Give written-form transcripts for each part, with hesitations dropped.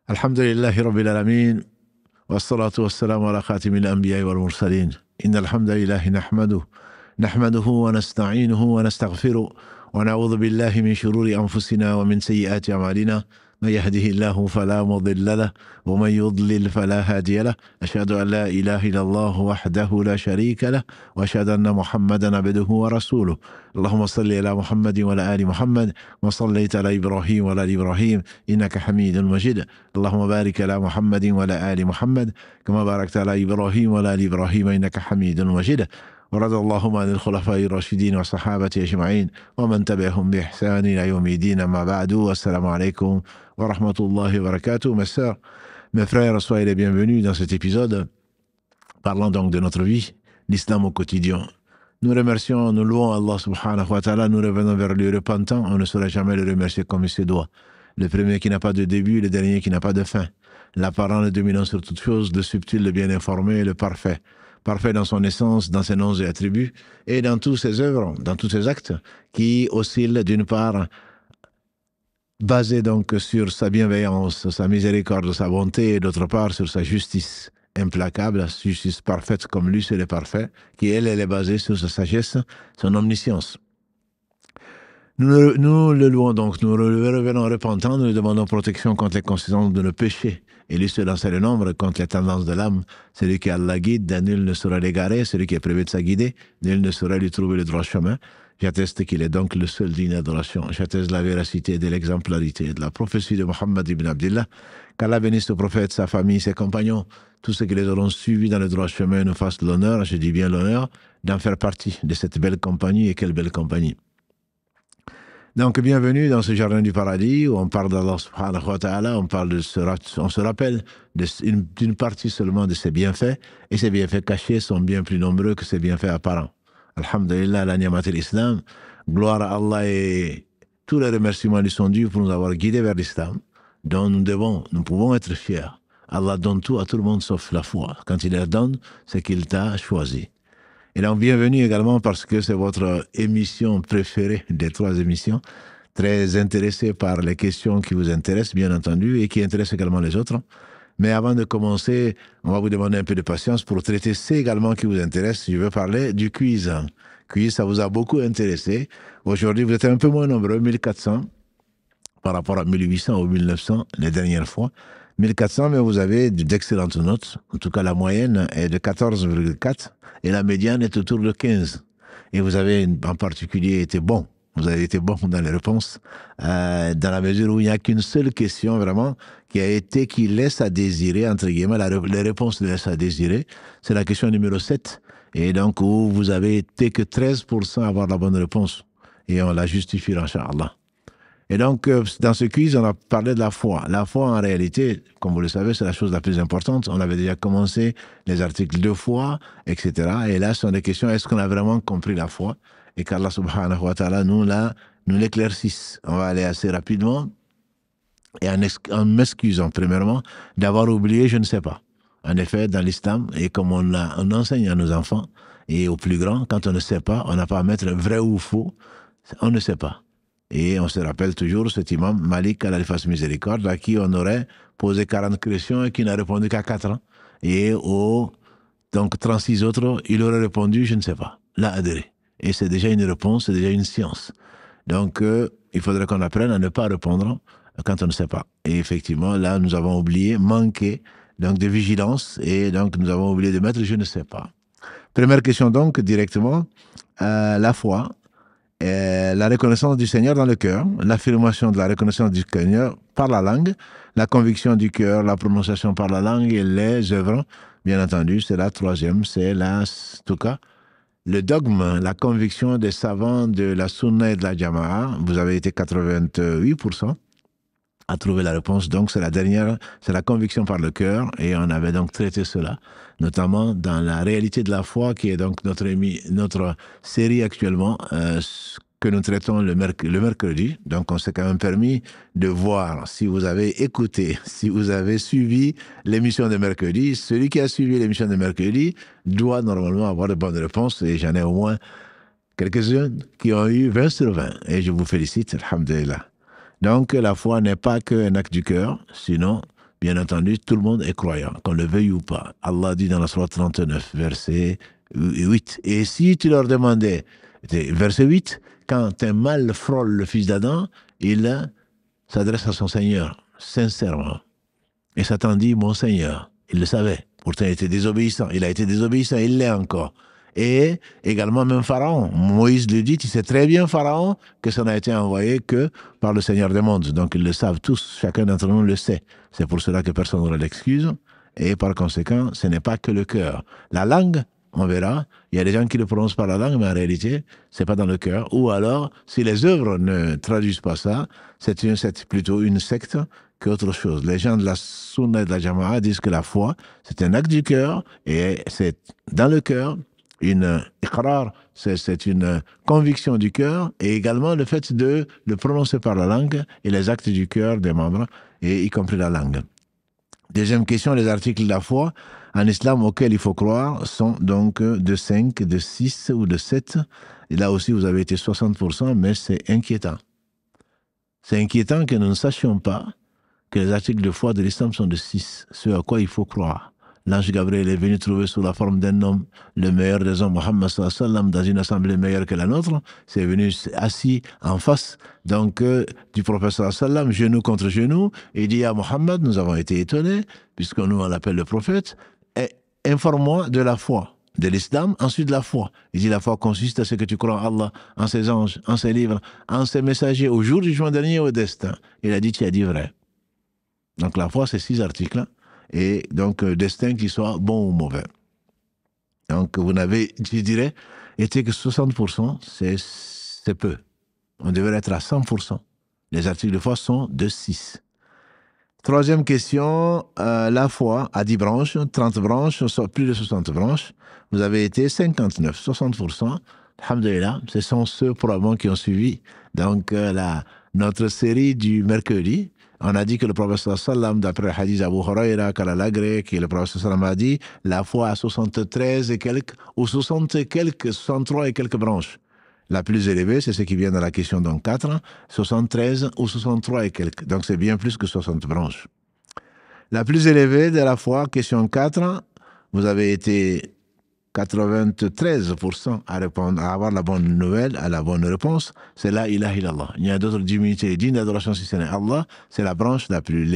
الحمد لله رب العالمين والصلاة والسلام على خاتم الأنبياء والمرسلين إن الحمد لله نحمده ونستعينه ونستغفره ونعوذ بالله من شرور أنفسنا ومن سيئات أعمالنا من يهده الله فلا مضل له ومن يضلل فلا هادي له أشهد أن لا إله إلا الله وحده لا شريك له وأشهد أن محمدا عبده ورسوله اللهم صل على محمد وعلى آل محمد وصليت على إبراهيم وعلى آل إبراهيم إنك حميد مجيد اللهم بارك على محمد وعلى آل محمد كما باركت على إبراهيم وعلى آل إبراهيم إنك حميد مجيد ورضي اللهم عن الخلفاء الراشدين والصحابة أجمعين ومن تبعهم بإحسان إلى يوم الدين أما بعد والسلام عليكم wa rahmatullahi wa barakatuh. Mes sœurs, mes frères, soyez les bienvenus dans cet épisode parlant donc de notre vie, l'islam au quotidien. Nous remercions, nous louons Allah subhanahu wa ta'ala, nous revenons vers lui repentant, on ne saurait jamais le remercier comme il se doit. Le premier qui n'a pas de début, le dernier qui n'a pas de fin. L'apparent, le dominant sur toute chose, le subtil, le bien informé, le parfait. Parfait dans son essence, dans ses noms et attributs, et dans tous ses œuvres, dans tous ses actes, qui oscillent d'une part basé donc sur sa bienveillance, sa miséricorde, sa bonté, et d'autre part sur sa justice implacable, justice parfaite comme lui c'est le parfait, qui elle est basée sur sa sagesse, son omniscience. Nous le louons donc, nous le revenons repentant, nous lui demandons protection contre les conséquences de nos péchés. Et lui seul en sait le nombre, contre les tendances de l'âme. Celui qui Allah guide, nul ne saura l'égarer, celui qui est privé de sa guidée, nul ne saura lui trouver le droit chemin. J'atteste qu'il est donc le seul digne d'adoration. J'atteste la véracité de l'exemplarité de la prophétie de Muhammad ibn Abdillah. Qu'Allah bénisse le prophète, sa famille, ses compagnons, tous ceux qui les auront suivis dans le droit chemin nous fassent l'honneur, je dis bien l'honneur, d'en faire partie de cette belle compagnie. Et quelle belle compagnie! Donc, bienvenue dans ce jardin du paradis où on parle d'Allah subhanahu wa ta'ala, on se rappelle d'une partie seulement de ses bienfaits, et ses bienfaits cachés sont bien plus nombreux que ses bienfaits apparents. Alhamdulillah, la ni'mat al-Islam, gloire à Allah et tous les remerciements lui sont dus pour nous avoir guidés vers l'Islam, dont nous pouvons être fiers. Allah donne tout à tout le monde sauf la foi. Quand il la donne, c'est qu'il t'a choisi. Et donc, bienvenue également parce que c'est votre émission préférée des trois émissions, très intéressée par les questions qui vous intéressent, bien entendu, et qui intéressent également les autres. Mais avant de commencer, on va vous demander un peu de patience pour traiter ce également qui vous intéresse. Je veux parler du quiz. Quiz, ça vous a beaucoup intéressé. Aujourd'hui, vous êtes un peu moins nombreux, 1400, par rapport à 1800 ou 1900 les dernières fois. 1400, mais vous avez d'excellentes notes. En tout cas, la moyenne est de 14,4 et la médiane est autour de 15. Et vous avez en particulier été bon. Vous avez été bon dans les réponses, dans la mesure où il n'y a qu'une seule question vraiment qui laisse à désirer, entre guillemets, les réponses laissent à désirer. C'est la question numéro 7. Et donc, où vous avez été que 13% à avoir la bonne réponse. Et on la justifie, Inch'Allah. Et donc, dans ce quiz, on a parlé de la foi. La foi, en réalité, comme vous le savez, c'est la chose la plus importante. On avait déjà commencé les articles de foi, etc. Et là, ce sont des questions, est-ce qu'on a vraiment compris la foi? Et qu'Allah subhanahu wa ta'ala nous l'éclaircisse. On va aller assez rapidement. Et en m'excusant, premièrement, d'avoir oublié, je ne sais pas. En effet, dans l'islam, et comme on enseigne à nos enfants et aux plus grands, quand on ne sait pas, on n'a pas à mettre vrai ou faux, on ne sait pas. Et on se rappelle toujours cet imam Malik, qu'Allah lui fasse miséricorde, à qui on aurait posé 40 questions et qui n'a répondu qu'à 4 ans. Et donc 36 autres, il aurait répondu, je ne sais pas, la adhéré. Et c'est déjà une réponse, c'est déjà une science. Donc, il faudrait qu'on apprenne à ne pas répondre quand on ne sait pas. Et effectivement, là, nous avons oublié, manqué donc de vigilance, et donc nous avons oublié de mettre je ne sais pas. Première question donc, directement, la foi. La reconnaissance du Seigneur dans le cœur, l'affirmation de la reconnaissance du Seigneur par la langue, la conviction du cœur, la prononciation par la langue et les œuvres, bien entendu, c'est la troisième, en tout cas, le dogme, la conviction des savants de la Sunna et de la Jama'a. Vous avez été 88% à trouver la réponse, donc c'est la dernière, c'est la conviction par le cœur, et on avait donc traité cela, notamment dans la réalité de la foi, qui est donc notre série actuellement, que nous traitons le mercredi. Donc on s'est quand même permis de voir, si vous avez écouté, si vous avez suivi l'émission de mercredi, celui qui a suivi l'émission de mercredi doit normalement avoir de bonnes réponses, et j'en ai au moins quelques-uns qui ont eu 20 sur 20, et je vous félicite, alhamdulillah. Donc, la foi n'est pas qu'un acte du cœur, sinon, bien entendu, tout le monde est croyant, qu'on le veuille ou pas. Allah dit dans la sourate 39, verset 8. Et si tu leur demandais, verset 8, quand un mal frôle le fils d'Adam, il s'adresse à son Seigneur, sincèrement. Et Satan dit, mon Seigneur, il le savait. Pourtant, il était désobéissant. Il a été désobéissant, il l'est encore. Et également, même Pharaon. Moïse le dit, il sait très bien, Pharaon, que ça n'a été envoyé que par le Seigneur des mondes. Donc, ils le savent tous. Chacun d'entre nous le sait. C'est pour cela que personne n'aura l'excuse. Et par conséquent, ce n'est pas que le cœur. La langue, on verra. Il y a des gens qui le prononcent par la langue, mais en réalité, c'est pas dans le cœur. Ou alors, si les œuvres ne traduisent pas ça, c'est plutôt une secte qu'autre chose. Les gens de la Sunna et de la Jama'a disent que la foi, c'est un acte du cœur et c'est dans le cœur une iqrar, c'est une conviction du cœur et également le fait de le prononcer par la langue et les actes du cœur des membres, et y compris la langue. Deuxième question, les articles de la foi en islam auxquels il faut croire sont donc de 5, de 6 ou de 7. Et là aussi, vous avez été 60%, mais c'est inquiétant. C'est inquiétant que nous ne sachions pas que les articles de foi de l'islam sont de 6, ce à quoi il faut croire. L'ange Gabriel est venu trouver sous la forme d'un homme, le meilleur des hommes, Muhammad sallallahu alayhi wa sallam, dans une assemblée meilleure que la nôtre. C'est venu assis en face donc du prophète sallallahu alayhi wa sallam, genou contre genou, et il dit à Muhammad, nous avons été étonnés, puisque nous on l'appelle le prophète, informe-moi de la foi, de l'islam, ensuite de la foi. Il dit la foi consiste à ce que tu crois en Allah, en ses anges, en ses livres, en ses messagers, au jour du jugement dernier et au destin. Il a dit, tu as dit vrai. Donc la foi, c'est 6 articles, et donc destin qui soit bon ou mauvais. Donc vous n'avez, je dirais, été que 60%, c'est peu. On devrait être à 100%. Les articles de foi sont de 6. Troisième question, la foi a 10 branches, 30 branches, plus de 60 branches. Vous avez été 59, 60%. Alhamdulillah, ce sont ceux probablement qui ont suivi donc notre série du mercredi. On a dit que le prophète sallam, d'après le hadith Abu Huraira, Kalalagré, que le prophète sallam a dit, la foi a 73 et quelques, ou 60 et quelques, 63 et quelques branches. La plus élevée, c'est ce qui vient dans la question donc 4, 73 ou 63 et quelques. Donc c'est bien plus que 60 branches. La plus élevée de la foi, question 4, vous avez été 93% à répondre, à avoir la bonne nouvelle, à la bonne réponse, c'est la ilaha illallah. Il y a d'autres divinités dignes d'adoration si ce n'est Allah, c'est la branche la plus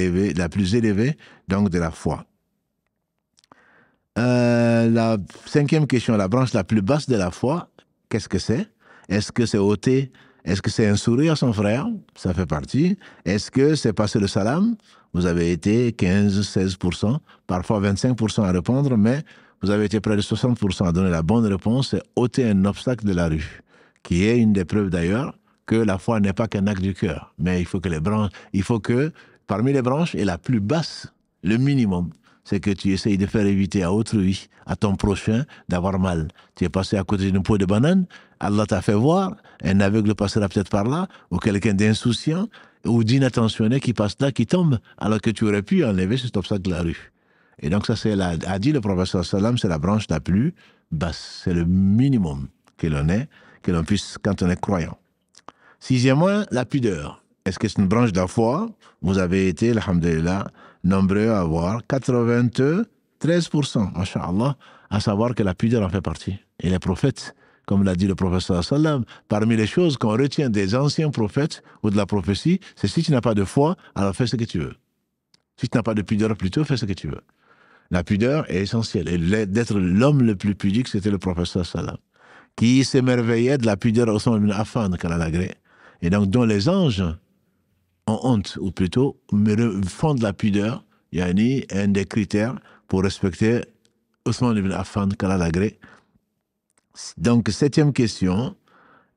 élevée donc de la foi. La 5e question, la branche la plus basse de la foi, qu'est-ce que c'est? Est-ce que c'est ôter? Est-ce que c'est un sourire à son frère? Ça fait partie. Est-ce que c'est passer le salam? Vous avez été 15, 16%, parfois 25% à répondre, mais vous avez été près de 60% à donner la bonne réponse, c'est ôter un obstacle de la rue, qui est une des preuves d'ailleurs que la foi n'est pas qu'un acte du cœur. Mais il faut que parmi les branches, et la plus basse, le minimum, c'est que tu essayes de faire éviter à autrui, à ton prochain, d'avoir mal. Tu es passé à côté d'une peau de banane, Allah t'a fait voir, un aveugle passera peut-être par là, ou quelqu'un d'insouciant, ou d'inattentionné qui passe là, qui tombe, alors que tu aurais pu enlever cet obstacle de la rue. Et donc ça, a dit le prophète sallam, c'est la branche la plus basse. C'est le minimum que l'on ait, que l'on puisse quand on est croyant. 6e, la pudeur. Est-ce que c'est une branche de la foi? Vous avez été, alhamdulillah, nombreux à avoir 93%, masha'Allah, à savoir que la pudeur en fait partie. Et les prophètes, comme l'a dit le prophète sallam, parmi les choses qu'on retient des anciens prophètes ou de la prophétie, c'est si tu n'as pas de foi, alors fais ce que tu veux. Si tu n'as pas de pudeur, plutôt, fais ce que tu veux. La pudeur est essentielle. Et d'être l'homme le plus pudique, c'était le prophète sallam, qui s'émerveillait de la pudeur au sein d'une Affan, Kalalagré, et donc dont les anges ont honte, ou plutôt font de la pudeur, yani un des critères pour respecter Ousmane ibn Affan, Kalalagré. Donc, 7e question,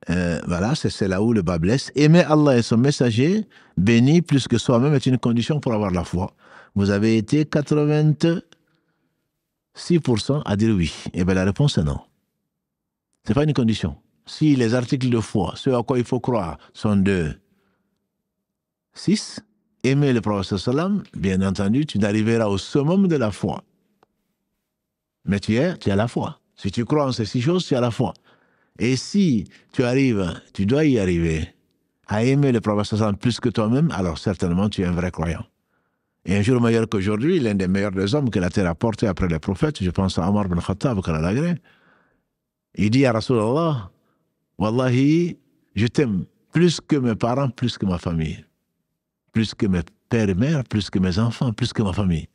voilà, c'est là où le bas blesse. Aimer Allah et son messager, béni plus que soi-même, est une condition pour avoir la foi. Vous avez été 86% à dire oui. Et bien la réponse est non. Ce n'est pas une condition. Si les articles de foi, ceux à quoi il faut croire, sont de 6, aimer le prophète sallam, bien entendu, tu n'arriveras au summum de la foi. Mais tu as la foi. Si tu crois en ces 6 choses, tu as la foi. Et si tu dois y arriver à aimer le prophète sallam plus que toi-même, alors certainement tu es un vrai croyant. Et un jour meilleur qu'aujourd'hui, l'un des meilleurs des hommes que la terre a porté après les prophètes, je pense à Omar bin Khattab, il dit à Rasulallah, Wallahi, je t'aime plus que mes parents, plus que ma famille, plus que mes pères et mères, plus que mes enfants, plus que ma famille.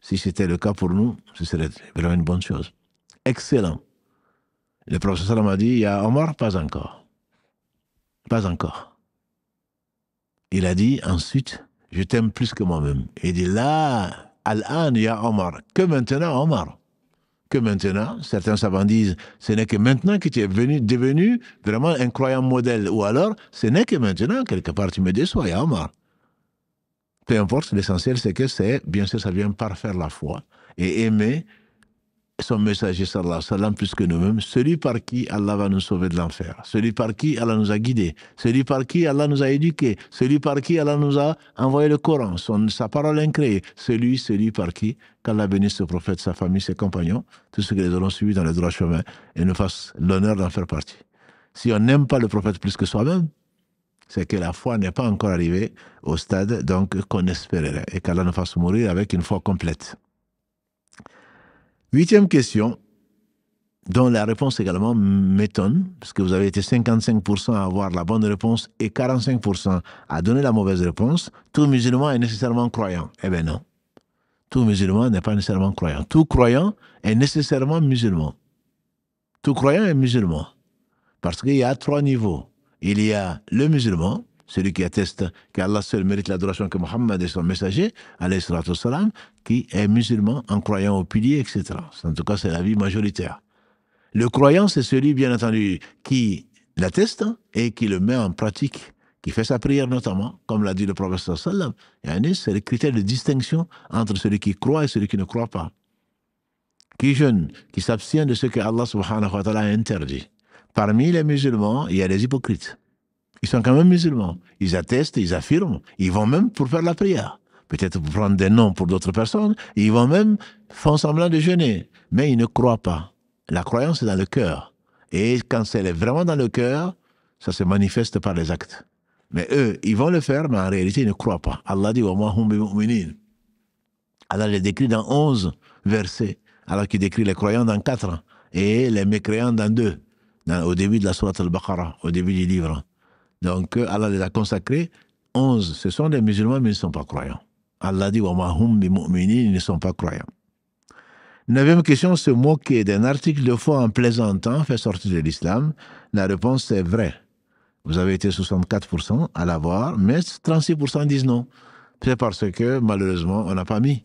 Si c'était le cas pour nous, ce serait vraiment une bonne chose. Excellent. Le professeur m'a dit, il y a Omar, pas encore. Pas encore. Il a dit ensuite, je t'aime plus que moi-même. Il dit là, Al-An, il y a Omar. Que maintenant, Omar. Que maintenant, certains savants disent, ce n'est que maintenant que tu es devenu vraiment un croyant modèle. Ou alors, ce n'est que maintenant, quelque part, tu me déçois, il y a Omar. Peu importe, l'essentiel, c'est que bien sûr, ça vient par faire la foi et aimer son messager, sallallahu alayhi wa sallam, plus que nous-mêmes, celui par qui Allah va nous sauver de l'enfer, celui par qui Allah nous a guidés, celui par qui Allah nous a éduqués, celui par qui Allah nous a envoyé le Coran, sa parole incréée, celui par qui, qu'Allah bénisse ce prophète, sa famille, ses compagnons, tous ceux qui les auront suivis dans le droit chemin et nous fassent l'honneur d'en faire partie. Si on n'aime pas le prophète plus que soi-même, c'est que la foi n'est pas encore arrivée au stade donc qu'on espérait et qu'Allah nous fasse mourir avec une foi complète. 8e question, dont la réponse également m'étonne, parce que vous avez été 55% à avoir la bonne réponse et 45% à donner la mauvaise réponse. Tout musulman est nécessairement croyant. Eh bien non. Tout musulman n'est pas nécessairement croyant. Tout croyant est nécessairement musulman. Tout croyant est musulman. Parce qu'il y a 3 niveaux. Il y a le musulman, celui qui atteste qu'Allah seul mérite l'adoration, que Mohammed est son messager, alayhi salatu wassalam, qui est musulman en croyant au pilier, etc. En tout cas, c'est l'avis majoritaire. Le croyant, c'est celui, bien entendu, qui l'atteste et qui le met en pratique, qui fait sa prière notamment, comme l'a dit le prophète sallallahu alayhi wa sallam. C'est le critère de distinction entre celui qui croit et celui qui ne croit pas. Qui jeûne, qui s'abstient de ce que Allah subhanahu wa ta'ala a interdit. Parmi les musulmans, il y a des hypocrites. Ils sont quand même musulmans. Ils attestent, ils affirment. Ils vont même pour faire la prière. Peut-être pour prendre des noms pour d'autres personnes. Ils vont même faire semblant de jeûner. Mais ils ne croient pas. La croyance est dans le cœur. Et quand c'est vraiment dans le cœur, ça se manifeste par les actes. Mais eux, ils vont le faire, mais en réalité, ils ne croient pas. Allah dit « Wa ma hum bimu'minin ». Allah les décrit dans 11 versets, alors qu'il décrit les croyants dans 4 et les mécréants dans 2, au début de la sourate al-Baqarah, au début du livre. Donc, Allah les a consacrés. 11, ce sont des musulmans, mais ils ne sont pas croyants. Allah dit « Wa ma hum bimu'minin », ils ne sont pas croyants. 9e question, se moquer d'un article de foi en plaisantant fait sortir de l'islam. La réponse est vrai. Vous avez été 64% à l'avoir, mais 36% disent non. C'est parce que, malheureusement, on n'a pas mis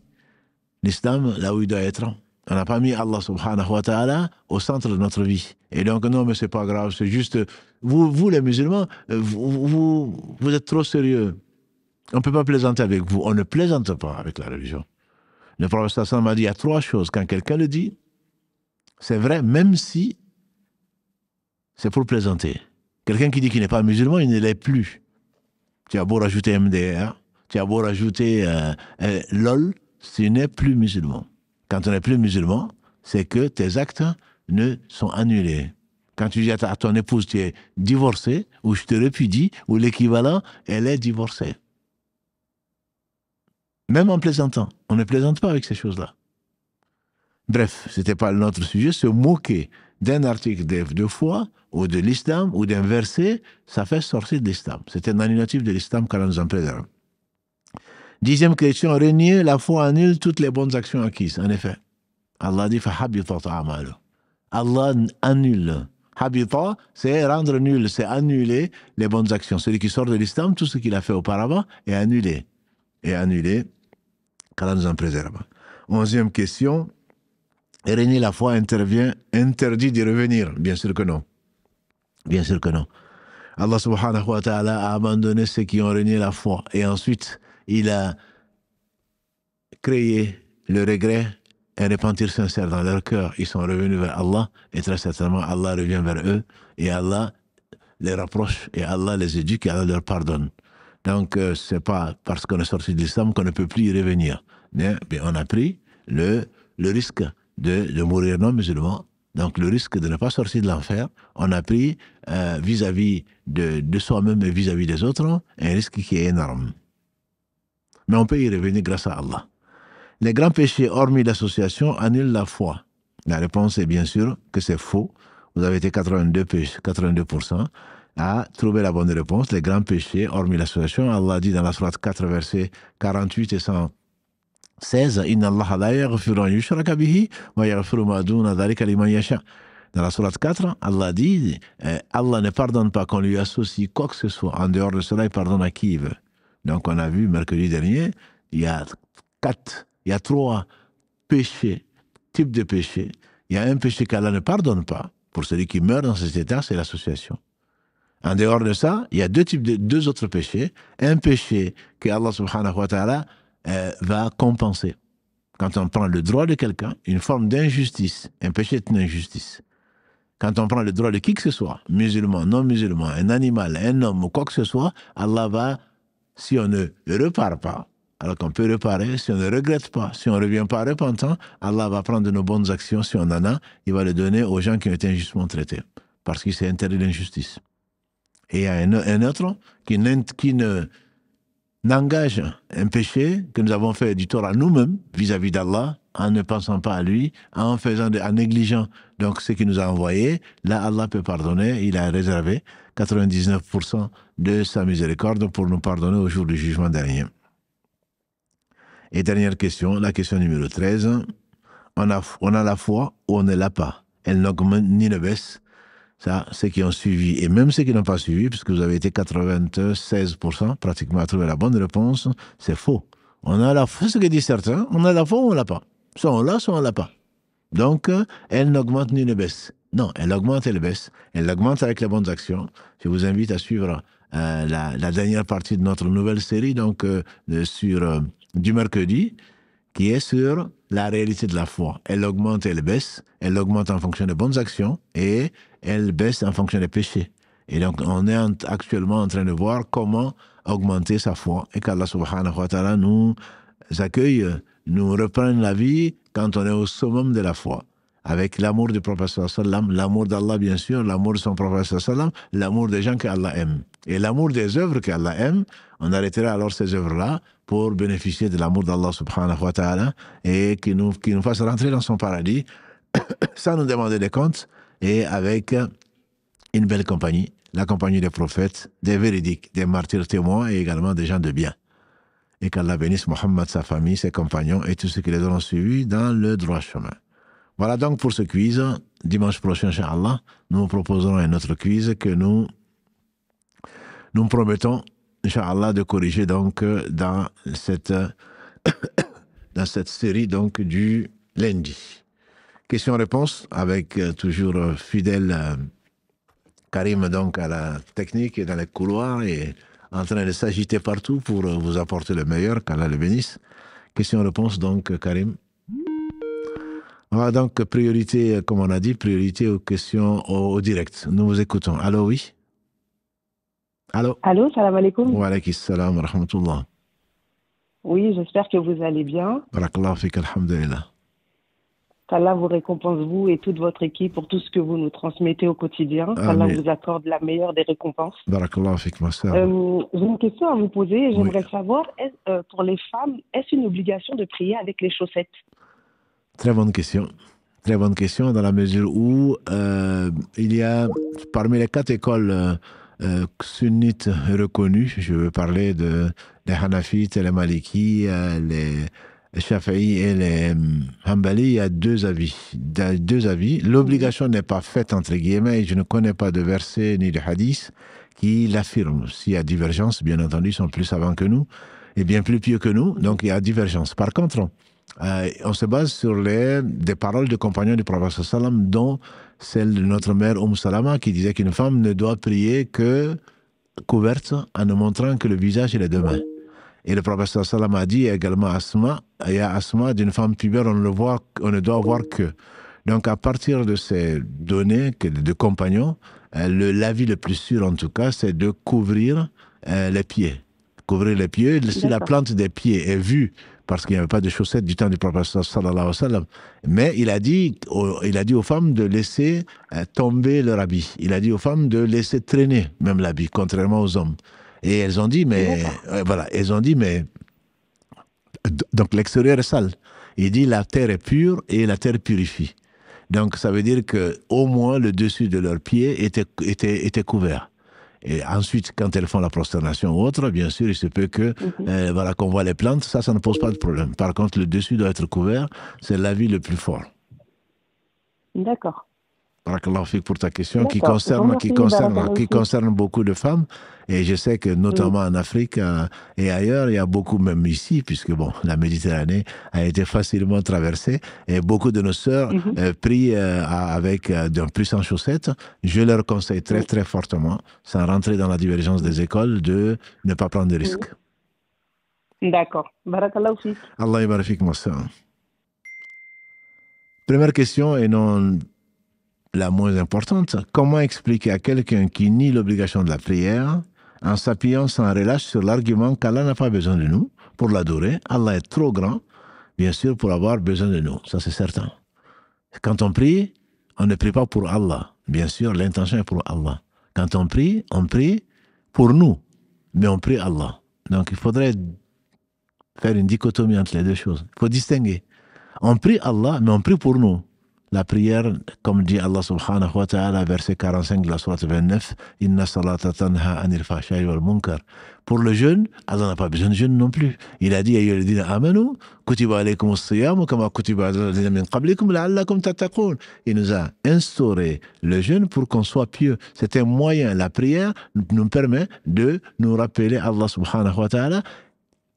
l'islam là où il doit être. On n'a pas mis Allah subhanahu wa ta'ala au centre de notre vie. Et donc, non, mais c'est pas grave, c'est juste, vous les musulmans, vous êtes trop sérieux. On ne peut pas plaisanter avec vous. On ne plaisante pas avec la religion. Le prophète sallam m'a dit, il y a 3 choses. Quand quelqu'un le dit, c'est vrai, même si c'est pour plaisanter. Quelqu'un qui dit qu'il n'est pas musulman, il ne l'est plus. Tu as beau rajouter MDR, tu as beau rajouter LOL, tu n'es plus musulman. Quand on n'est plus musulman, c'est que tes actes ne sont annulés. Quand tu dis à ton épouse, tu es divorcé, ou je te répudie, ou l'équivalent, elle est divorcée. Même en plaisantant. On ne plaisante pas avec ces choses-là. Bref, ce n'était pas notre sujet. Se moquer d'un article de foi, ou de l'islam, ou d'un verset, ça fait sortir de l'islam. C'est un annulatif de l'islam qu'Allah nous en préserve. 10e question, renier la foi annule toutes les bonnes actions acquises. En effet, Allah dit Allah annule. Habita, c'est rendre nul, c'est annuler les bonnes actions. Celui qui sort de l'islam, tout ce qu'il a fait auparavant est annulé. Et annulé, qu'Allah nous en préserve. 11e question, renier la foi interdit d'y revenir. Bien sûr que non. Bien sûr que non. Allah subhanahu wa ta'ala a abandonné ceux qui ont renié la foi. Et ensuite, il a créé le regret et un repentir sincère dans leur cœur. Ils sont revenus vers Allah et très certainement Allah revient vers eux et Allah les rapproche et Allah les éduque et Allah leur pardonne. Donc, c'est pas parce qu'on est sorti de l'islam qu'on ne peut plus y revenir. Mais on a pris le risque de mourir non musulman. Donc, le risque de ne pas sortir de l'enfer, on a pris vis-à-vis de soi-même et vis-à-vis des autres, un risque qui est énorme. Mais on peut y revenir grâce à Allah. Les grands péchés, hormis l'association, annulent la foi. La réponse est bien sûr que c'est faux. Vous avez été 82% à trouver la bonne réponse. Les grands péchés, hormis l'association, Allah dit dans la sourate 4, versets 48 et 116, « Inna Allah la yaghfiru an yushraka bihi wa yaghfiru ma duna dhalika liman yasha » Dans la sourate 4, Allah dit Allah ne pardonne pas qu'on lui associe quoi que ce soit. En dehors de cela, il pardonne à qui il veut. Donc on a vu mercredi dernier, il y a trois péchés, types de péchés. Il y a un péché qu'Allah ne pardonne pas. Pour celui qui meurt dans cet état, c'est l'association. En dehors de ça, il y a deux autres péchés. Un péché que Allah subhanahu wa ta'ala va compenser. Quand on prend le droit de quelqu'un, une forme d'injustice, un péché est une injustice. Quand on prend le droit de qui que ce soit, musulman, non musulman, un animal, un homme ou quoi que ce soit, Allah va, si on ne repart pas, alors qu'on peut réparer, si on ne regrette pas, si on ne revient pas repentant, Allah va prendre de nos bonnes actions, si on en a, il va les donner aux gens qui ont été injustement traités, parce qu'il s'est interdit l'injustice. Et il y a un autre qui n'engage un péché que nous avons fait du tort à nous-mêmes vis-à-vis d'Allah, en ne pensant pas à lui, en négligeant donc ce qu'il nous a envoyé. Là, Allah peut pardonner. Il a réservé 99% de sa miséricorde pour nous pardonner au jour du jugement dernier. Et dernière question, la question numéro 13. On a la foi ou on ne l'a pas. Elle n'augmente ni ne baisse. Ça, ceux qui ont suivi, et même ceux qui n'ont pas suivi, puisque vous avez été 96% pratiquement à trouver la bonne réponse, c'est faux. On a la foi, c'est ce que disent certains, on a la foi ou on ne l'a pas. Soit on l'a, soit on ne l'a pas. Donc, elle n'augmente ni ne baisse. Non, elle augmente, elle baisse. Elle augmente avec les bonnes actions. Je vous invite à suivre la dernière partie de notre nouvelle série, donc du mercredi, qui est sur la réalité de la foi. Elle augmente, elle baisse. Elle augmente en fonction des bonnes actions et elle baisse en fonction des péchés. Et donc, on est actuellement en train de voir comment augmenter sa foi et qu'Allah subhanahu wa ta'ala nous accueille, nous reprenne la vie quand on est au summum de la foi. Avec l'amour du prophète sallam, l'amour d'Allah bien sûr, l'amour de son prophète sallam, l'amour des gens qu'Allah aime. Et l'amour des œuvres qu'Allah aime, on arrêtera alors ces œuvres-là pour bénéficier de l'amour d'Allah subhanahu wa ta'ala et qui nous fasse rentrer dans son paradis sans nous demander des comptes et avec une belle compagnie, la compagnie des prophètes, des véridiques, des martyrs témoins et également des gens de bien. Et qu'Allah bénisse Mohammed, sa famille, ses compagnons et tous ceux qui les auront suivis dans le droit chemin. Voilà donc pour ce quiz. Dimanche prochain, Inch'Allah, nous proposerons un autre quiz que nous promettons, Inch'Allah, de corriger donc dans cette série donc du lundi. Question-réponse avec toujours fidèle Karim donc à la technique et dans les couloirs et en train de s'agiter partout pour vous apporter le meilleur, qu'Allah le bénisse. Question-réponse donc Karim. Voilà donc priorité, comme on a dit, priorité aux questions au direct. Nous vous écoutons. Allô, oui? Allô? Allô, salam alaikum. Wa alaykum salam wa rahmatullah. Oui, j'espère que vous allez bien. Barakallahu fik, alhamdulillah. Qu'Allah vous récompense, vous et toute votre équipe, pour tout ce que vous nous transmettez au quotidien. Qu'Allah vous accorde la meilleure des récompenses. Barakallahu fik, ma sœur. J'ai une question à vous poser. J'aimerais savoir, pour les femmes, est-ce une obligation de prier avec les chaussettes? Très bonne question. Très bonne question dans la mesure où il y a, parmi les 4 écoles sunnites reconnues, je veux parler des Hanafites, les Malikis, les Shafi'i et les Hanbali, il y a deux avis. L'obligation n'est pas faite, entre guillemets, et je ne connais pas de verset ni de hadith qui l'affirme. S'il y a divergence, bien entendu, ils sont plus savants que nous et bien plus pieux que nous, donc il y a divergence. Par contre, on se base sur des paroles de compagnons du prophète sallam, dont celle de notre mère Salama qui disait qu'une femme ne doit prier que couverte en ne montrant que le visage et les deux mains. Et le prophète sallam a dit également Asma, il y a Asma d'une femme pubère, on ne doit voir que. Donc à partir de ces données de compagnons, l'avis le plus sûr en tout cas, c'est de couvrir les pieds. Couvrir les pieds, si la plante des pieds est vue, parce qu'il n'y avait pas de chaussettes du temps du prophète sallallahu alayhi wa sallam. Mais il a dit aux femmes de laisser tomber leur habit. Il a dit aux femmes de laisser traîner même l'habit, contrairement aux hommes. Et elles ont dit, mais Donc l'extérieur est sale. Il dit la terre est pure et la terre purifie. Donc ça veut dire que au moins le dessus de leurs pieds était couvert. Et ensuite, quand elles font la prosternation ou autre, bien sûr, il se peut que voilà, qu'on voit les plantes, ça ne pose pas de problème. Par contre, le dessus doit être couvert, c'est l'avis le plus fort. D'accord. Barakallahu fik pour ta question qui concerne beaucoup de femmes, et je sais que notamment en Afrique et ailleurs, il y a beaucoup, même ici, puisque bon, la Méditerranée a été facilement traversée, et beaucoup de nos sœurs prient avec d'un plus en chaussettes. Je leur conseille très très fortement, sans rentrer dans la divergence des écoles, de ne pas prendre de risques. D'accord. Barakallahu fik. Allah yabarak fik, ma sœur. Première question, et non la moins importante, comment expliquer à quelqu'un qui nie l'obligation de la prière en s'appuyant sans relâche sur l'argument qu'Allah n'a pas besoin de nous pour l'adorer. Allah est trop grand, bien sûr, pour avoir besoin de nous. Ça, c'est certain. Quand on prie, on ne prie pas pour Allah. Bien sûr, l'intention est pour Allah. Quand on prie pour nous, mais on prie Allah. Donc, il faudrait faire une dichotomie entre les deux choses. Il faut distinguer. On prie Allah, mais on prie pour nous. La prière, comme dit Allah subhanahu wa ta'ala, verset 45 de la sourate 29, « Inna salata tanha anil fahsha'i wal munkar » Pour le jeûne, Allah n'a pas besoin de jeûne non plus. Il a dit « Ayyuha alladhina amanu, kutiba alaykum as-siyamu kama kutiba ala alladhina min qablikum la'allakum tattaqun » Il nous a instauré le jeûne pour qu'on soit pieux. C'est un moyen, la prière nous permet de nous rappeler Allah subhanahu wa ta'ala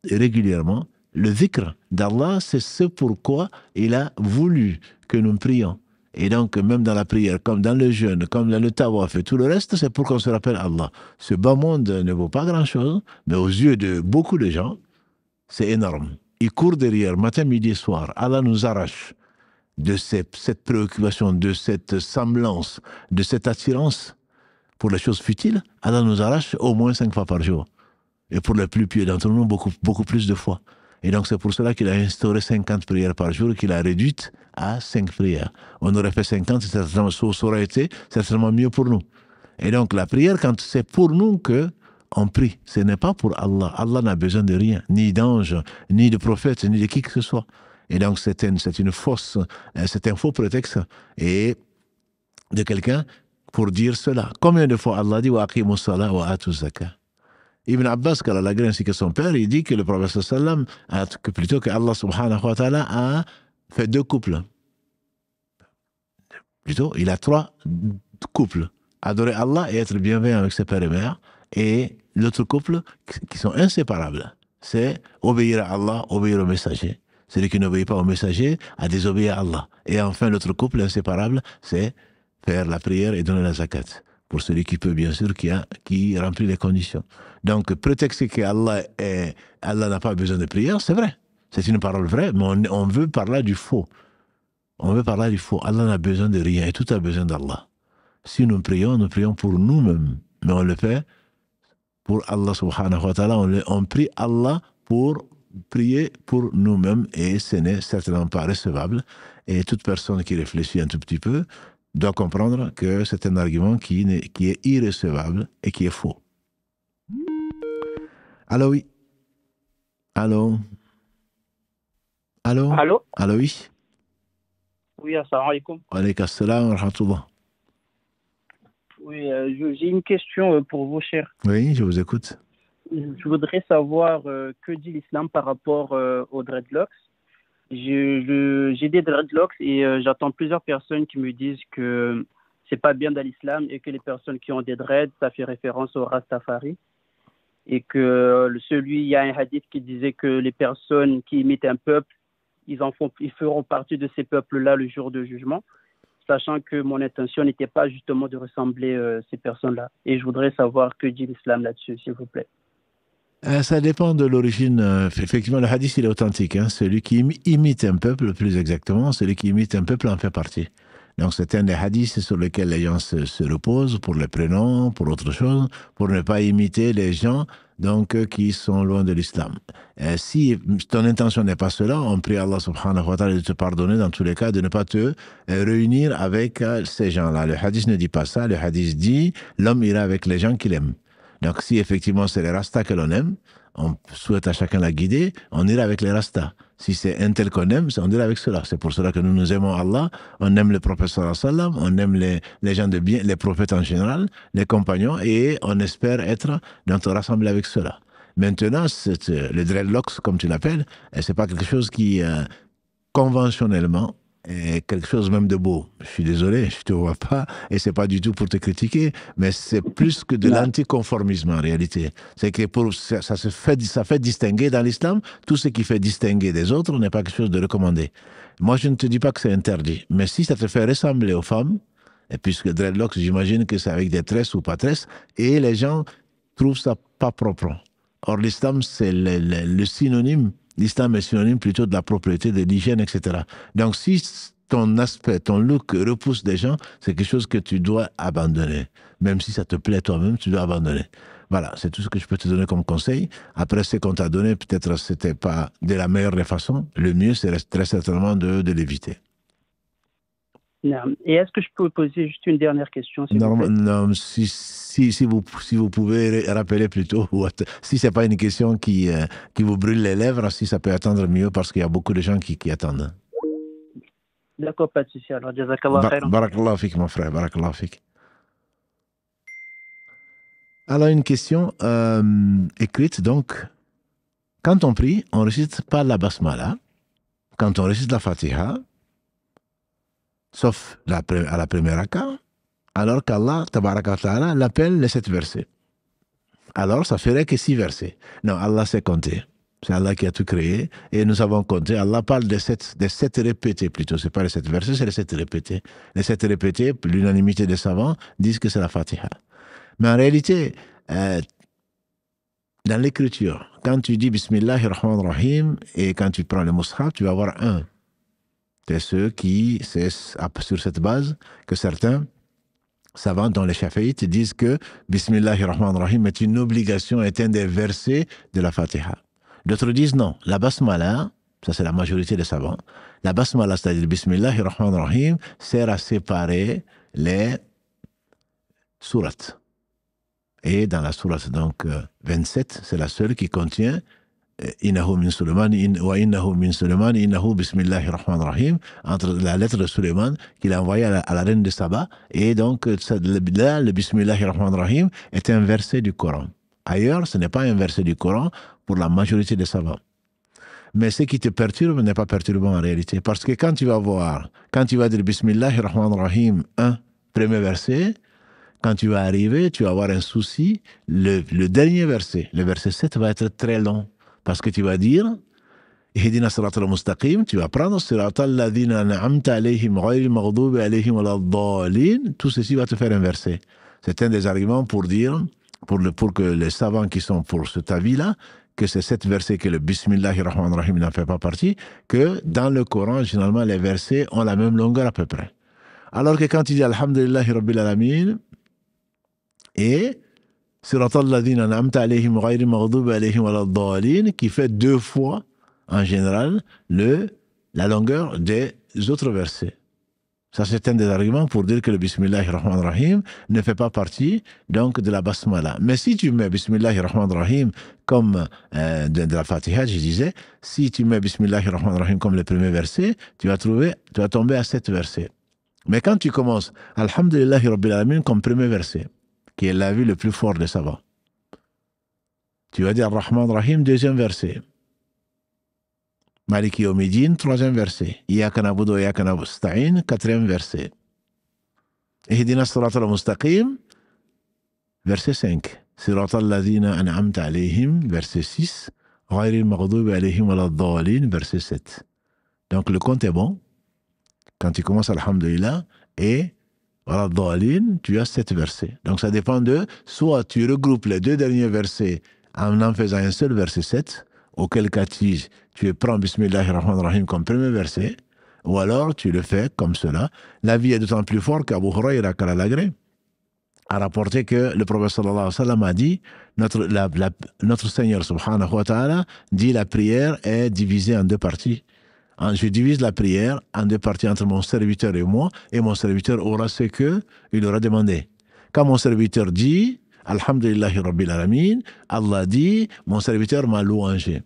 régulièrement. Le dhikr d'Allah, c'est ce pourquoi il a voulu que nous prions. Et donc, même dans la prière, comme dans le jeûne, comme dans le tawaf et tout le reste, c'est pour qu'on se rappelle Allah. Ce bas monde ne vaut pas grand-chose, mais aux yeux de beaucoup de gens, c'est énorme. Il court derrière, matin, midi, soir. Allah nous arrache de cette préoccupation, de cette semblance, de cette attirance pour les choses futiles. Allah nous arrache au moins 5 fois par jour. Et pour les plus pieux d'entre nous, beaucoup plus de fois. Et donc, c'est pour cela qu'il a instauré 50 prières par jour, qu'il a réduite à 5 prières. On aurait fait 50, ça aurait été certainement mieux pour nous. Et donc, la prière, quand c'est pour nous qu'on prie, ce n'est pas pour Allah. Allah n'a besoin de rien, ni d'ange, ni de prophète, ni de qui que ce soit. Et donc, c'est un faux prétexte et de quelqu'un pour dire cela. Combien de fois Allah dit « Wa aqimu salat wa atu zakat » Ibn Abbas, quand il a ainsi que son père, il dit que le prophète sallam, plutôt que Allah subhanahu wa ta'ala a fait 2 couples. Plutôt, il a 3 couples. Adorer Allah et être bienveillant avec ses pères et mères. Et l'autre couple, qui sont inséparables, c'est obéir à Allah, obéir au messager. Celui qui n'obéit pas au messager a désobéi à Allah. Et enfin, l'autre couple inséparable, c'est faire la prière et donner la zakat. Pour celui qui peut, bien sûr, qui remplit les conditions. Donc, prétexter qu'Allah n'a pas besoin de prière, c'est vrai. C'est une parole vraie, mais on veut par là du faux. On veut par là du faux. Allah n'a besoin de rien et tout a besoin d'Allah. Si nous prions pour nous-mêmes. Mais on le fait pour Allah subhanahu wa ta'ala. On prie Allah pour prier pour nous-mêmes et ce n'est certainement pas recevable. Et toute personne qui réfléchit un tout petit peu doit comprendre que c'est un argument qui est irrecevable et qui est faux. Allô, oui. Allô. Allô. Allô. Allô, oui. Oui, assalamu alaikum. Wa alaikum assalam wa rahmatullah. Oui, j'ai une question pour vous, cher. Oui, je vous écoute. Je voudrais savoir que dit l'islam par rapport aux dreadlocks. J'ai des dreadlocks et j'entends plusieurs personnes qui me disent que c'est pas bien dans l'islam et que les personnes qui ont des dreads, ça fait référence au Rastafari. Et que il y a un hadith qui disait que les personnes qui imitent un peuple, ils feront partie de ces peuples-là le jour de jugement, sachant que mon intention n'était pas justement de ressembler ces personnes-là. Et je voudrais savoir que dit l'islam là-dessus, s'il vous plaît. Ça dépend de l'origine. Effectivement, le hadith, il est authentique. Hein. Celui qui imite un peuple, plus exactement, celui qui imite un peuple en fait partie. Donc, c'est un des hadiths sur lesquels les gens se reposent pour les prénoms, pour autre chose, pour ne pas imiter les gens qui sont loin de l'islam. Si ton intention n'est pas cela, on prie Allah subhanahu wa ta'ala de te pardonner dans tous les cas, de ne pas te réunir avec ces gens-là. Le hadith ne dit pas ça. Le hadith dit l'homme ira avec les gens qu'il aime. Donc, si effectivement c'est les rastas que l'on aime, on souhaite à chacun la guider, on ira avec les rastas. Si c'est un tel qu'on aime, on ira avec cela. C'est pour cela que nous aimons Allah, on aime le prophète sallallahu alayhi wa sallam, on aime les gens de bien, les prophètes en général, les compagnons, et on espère être rassemblés avec cela. Maintenant, le dreadlocks, comme tu l'appelles, c'est pas quelque chose qui, conventionnellement, est quelque chose même de beau. Je suis désolé, je te vois pas, et c'est pas du tout pour te critiquer, mais c'est plus que de l'anticonformisme en réalité. C'est que ça fait distinguer dans l'islam, tout ce qui fait distinguer des autres n'est pas quelque chose de recommandé. Moi, je ne te dis pas que c'est interdit, mais si ça te fait ressembler aux femmes, et puisque dreadlocks, j'imagine que c'est avec des tresses ou pas tresses, et les gens trouvent ça pas propre. Or, l'islam, c'est le synonyme. L'islam est synonyme plutôt de la propriété, de l'hygiène, etc. Donc, si ton aspect, ton look repousse des gens, c'est quelque chose que tu dois abandonner. Même si ça te plaît toi-même, tu dois abandonner. Voilà, c'est tout ce que je peux te donner comme conseil. Après, ce qu'on t'a donné, peut-être c'était pas de la meilleure des façons. Le mieux, c'est très certainement de l'éviter. Et est-ce que je peux vous poser juste une dernière question, s'il vous plaît? Non, si vous pouvez rappeler plutôt, si ce n'est pas une question qui vous brûle les lèvres, si ça peut attendre mieux, parce qu'il y a beaucoup de gens qui attendent. D'accord, pas de souci. Alors, jazakallah khairan. Barakallah fik, mon frère, barakallah fik. Alors, une question écrite, donc, quand on prie, on ne récite pas la basmala, quand on récite la fatiha, sauf à la première raka, alors qu'Allah, tabaraka wa ta'ala, l'appelle les 7 versets. Alors, ça ferait que 6 versets. Non, Allah sait compter. C'est Allah qui a tout créé, et nous avons compté. Allah parle des 7 répétés plutôt. Ce n'est pas les 7 versets, c'est les 7 répétés. Les 7 répétés, l'unanimité des savants disent que c'est la fatiha. Mais en réalité, dans l'écriture, quand tu dis Bismillahirrahmanirrahim, et quand tu prends le mushaf, tu vas avoir un. C'est c'est sur cette base que certains savants, dont les Shafi'ites, disent que Bismillahirrahmanirrahim est une obligation, est un des versets de la Fatiha. D'autres disent non, la basmala, ça c'est la majorité des savants, la basmala, c'est-à-dire Bismillahirrahmanirrahim, sert à séparer les sourates. Et dans la sourate donc 27, c'est la seule qui contient Innahu min Sulaiman wa innahu min Sulaiman innahu bismillahir rahmanir rahim, entre la lettre de Suleiman qu'il a envoyée à la reine de Saba, et donc là le bismillahir rahmanir rahim est un verset du Coran. Ailleurs, ce n'est pas un verset du Coran pour la majorité des savants. Mais ce qui te perturbe n'est pas perturbant en réalité, parce que quand tu vas dire bismillahir rahmanir rahim 1, premier verset, quand tu vas arriver, tu vas avoir un souci, le dernier verset, le verset 7 va être très long. Parce que tu vas dire, Ihdina siratal mustaqim, tu vas prendre siratal ladhina an'amta alayhim ghayril maghdubi alayhim waladdallin, tout ceci va te faire un verset. C'est un des arguments pour dire, pour que les savants qui sont pour cet avis-là, que c'est 7 versets que le Bismillahirrahmanirrahim n'en fait pas partie, que dans le Coran, généralement, les versets ont la même longueur à peu près. Alors que quand tu dis Alhamdulillahi Rabbil Alamin, et Siratal ladhina an'amta alayhim ghayri maghdubi alayhim waladdallin, qui fait 2 fois, en général, la longueur des autres versets. Ça, c'est un des arguments pour dire que le Bismillahirrahmanirrahim ne fait pas partie, donc, de la basmala. Mais si tu mets Bismillahirrahmanirrahim comme de la Fatiha, je disais, si tu mets Bismillahirrahmanirrahim comme le premier verset, tu vas tomber à 7 versets. Mais quand tu commences Alhamdulillahi Rabbil Alamin comme premier verset, qui est l'avis le plus fort des savants. Tu vas dire Rahman Rahim, deuxième verset. Maliki Yawmiddin, troisième verset. Iyaka na'budu wa iyaka nasta'in, quatrième verset. Ihdina siratal mustaqim, verset 5. Siratal ladhina an'amta alayhim, verset 6. Ghayril maghdubi alayhim waladdallin, verset 7. Donc le compte est bon. Quand tu commences Alhamdulillah, et voilà, tu as 7 versets. Donc ça dépend soit tu regroupes les 2 derniers versets en faisant un seul verset 7, auquel cas tu prends Bismillahirrahmanirrahim comme premier verset, ou alors tu le fais comme cela. La vie est d'autant plus forte qu'Abu Huraira Kalalagré a rapporté que le prophète sallallahu alayhi wa sallam a dit, notre Seigneur subhanahu wa ta'ala dit la prière est divisée en 2 parties. Je divise la prière en 2 parties entre mon serviteur et moi, et mon serviteur aura ce qu'il aura demandé. Quand mon serviteur dit, Alhamdulillahi Rabbil Alamin, Allah dit, mon serviteur m'a louangé.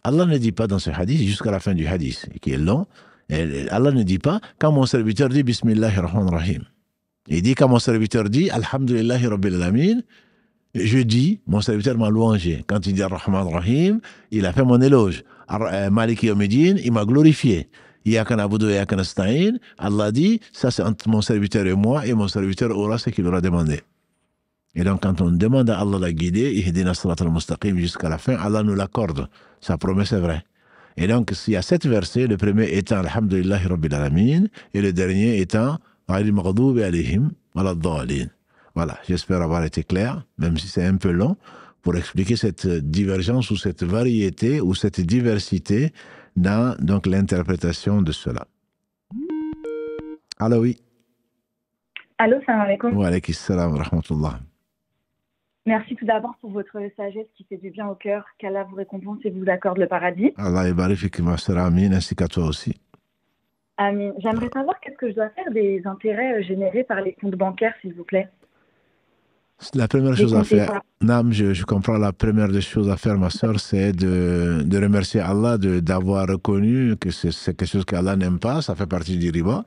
Allah ne dit pas dans ce hadith, jusqu'à la fin du hadith, qui est long, Allah ne dit pas, quand mon serviteur dit Bismillahir Rahmanir Rahim. Il dit, quand mon serviteur dit Alhamdulillahi Rabbil Alamin, je dis, mon serviteur m'a louangé. Quand il dit Ar-Rahman Rahim, il a fait mon éloge. Maliki Yawmiddin, il m'a glorifié. Iyaka na'budu wa iyaka nasta'in, Allah dit, ça c'est entre mon serviteur et moi, et mon serviteur aura ce qu'il aura demandé. Et donc, quand on demande à Allah de la guider, Ihdina siratal mustaqim jusqu'à la fin, Allah nous l'accorde. Sa promesse est vraie. Et donc, s'il y a 7 versets, le premier étant Alhamdulillahi Rabbil Alamin, et le dernier étant Ghayril maghdubi alayhim waladdallin. Voilà, j'espère avoir été clair, même si c'est un peu long, pour expliquer cette divergence ou cette variété ou cette diversité dans donc l'interprétation de cela. Allô, oui. Allô, salam alaikum. Wa alaykum salam wa rahmatullah. Merci tout d'abord pour votre sagesse qui fait du bien au cœur. Qu'Allah vous récompense et vous accorde le paradis. Allah yabarik ma sœur Amin, ainsi qu'à toi aussi. Amin. J'aimerais savoir qu'est-ce que je dois faire des intérêts générés par les comptes bancaires, s'il vous plaît. La première chose à faire, Nam, je comprends, la première des choses à faire, ma soeur, c'est de remercier Allah d'avoir reconnu que c'est quelque chose qu'Allah n'aime pas, ça fait partie du riba,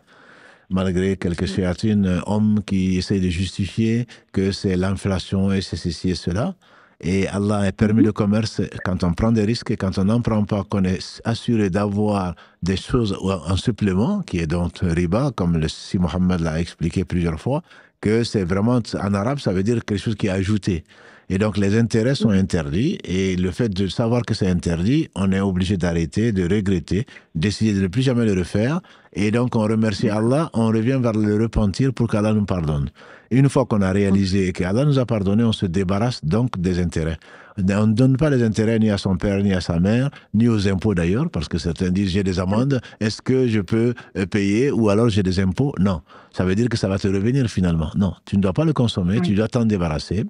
malgré quelques chéatines, hommes qui essayent de justifier que c'est l'inflation et c'est ceci et cela. Et Allah a permis le commerce quand on prend des risques et quand on n'en prend pas, qu'on est assuré d'avoir des choses en supplément, qui est donc riba, comme le si Mohammed l'a expliqué plusieurs fois, que c'est vraiment, en arabe, ça veut dire quelque chose qui est ajouté. Et donc, les intérêts sont interdits. Et le fait de savoir que c'est interdit, on est obligé d'arrêter, de regretter, d'essayer de ne plus jamais le refaire. Et donc, on remercie Allah, on revient vers le repentir pour qu'Allah nous pardonne. Une fois qu'on a réalisé qu'Allah nous a pardonné, on se débarrasse donc des intérêts. On ne donne pas les intérêts ni à son père, ni à sa mère, ni aux impôts d'ailleurs, parce que certains disent j'ai des amendes, est-ce que je peux payer ou alors j'ai des impôts? Non. Ça veut dire que ça va te revenir finalement. Non, tu ne dois pas le consommer, tu dois t'en débarrasser.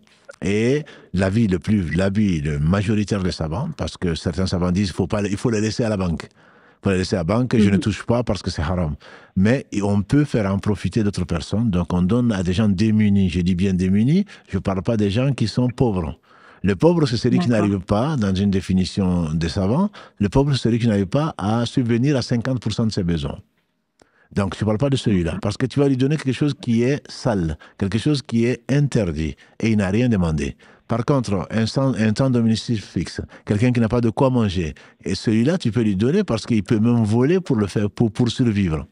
Et l'avis majoritaire des savants, parce que certains savants disent il faut les laisser à la banque. Il faut les laisser à la banque, je ne touche pas parce que c'est haram. Mais on peut faire en profiter d'autres personnes. Donc on donne à des gens démunis. Je dis bien démunis, je ne parle pas des gens qui sont pauvres. Le pauvre, c'est celui qui n'arrive pas, dans une définition des savants, le pauvre, c'est celui qui n'arrive pas à subvenir à 50% de ses besoins. Donc, je ne parle pas de celui-là, parce que tu vas lui donner quelque chose qui est sale, quelque chose qui est interdit, et il n'a rien demandé. Par contre, un temps domicile fixe, quelqu'un qui n'a pas de quoi manger, et celui-là, tu peux lui donner parce qu'il peut même voler pour le faire, pour survivre.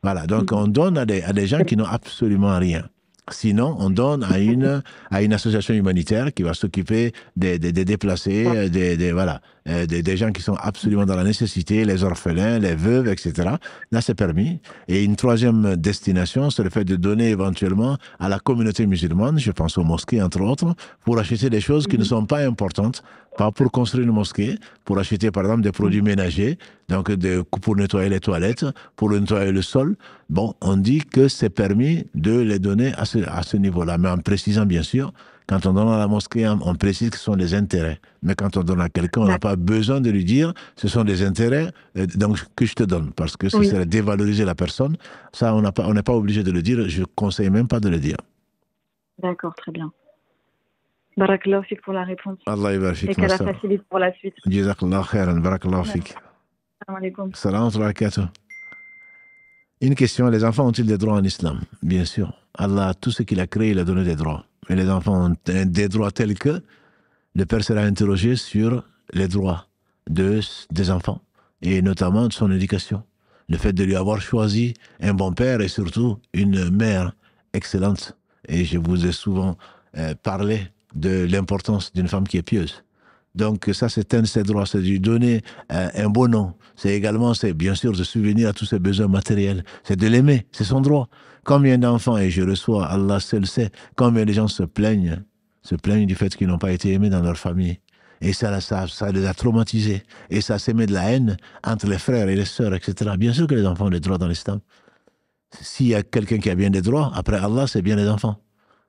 Voilà, donc on donne à des gens qui n'ont absolument rien. Sinon, on donne à une association humanitaire qui va s'occuper des déplacés, des gens qui sont absolument dans la nécessité, les orphelins, les veuves, etc. Là, c'est permis. Et une troisième destination, c'est le fait de donner éventuellement à la communauté musulmane, je pense aux mosquées entre autres, pour acheter des choses qui ne sont pas importantes, pas pour construire une mosquée, pour acheter par exemple des produits ménagers, donc pour nettoyer les toilettes, pour nettoyer le sol. Bon, on dit que c'est permis de les donner à ce niveau-là, mais en précisant bien sûr, quand on donne à la mosquée, on précise que ce sont des intérêts. Mais quand on donne à quelqu'un, on n'a pas besoin de lui dire ce sont des intérêts donc, que je te donne, parce que ce serait dévaloriser la personne. Ça, on n'est pas obligé de le dire, je ne conseille même pas de le dire. D'accord, très bien. Barakallahu fik pour la réponse. Allah yabarik. Et qu'elle la facilite pour la suite. Jazakallahu khairan, barakallahu fik. Salam alaikum. Salam wa barakatuh. Une question, les enfants ont-ils des droits en islam? Bien sûr. Allah, tout ce qu'il a créé, il a donné des droits. Et les enfants ont des droits tels que le père sera interrogé sur les droits des enfants, et notamment de son éducation. Le fait de lui avoir choisi un bon père et surtout une mère excellente. Et je vous ai souvent parlé de l'importance d'une femme qui est pieuse. Donc ça, c'est un de ses droits, c'est de lui donner un beau nom. C'est également, c'est bien sûr de subvenir à tous ses besoins matériels. C'est de l'aimer, c'est son droit. Combien d'enfants, et je reçois, Allah seul sait, combien de gens se plaignent du fait qu'ils n'ont pas été aimés dans leur famille. Et ça les a traumatisés. Et ça s'émet de la haine entre les frères et les sœurs, etc. Bien sûr que les enfants ont des droits dans l'islam. S'il y a quelqu'un qui a bien des droits, après Allah, c'est bien les enfants.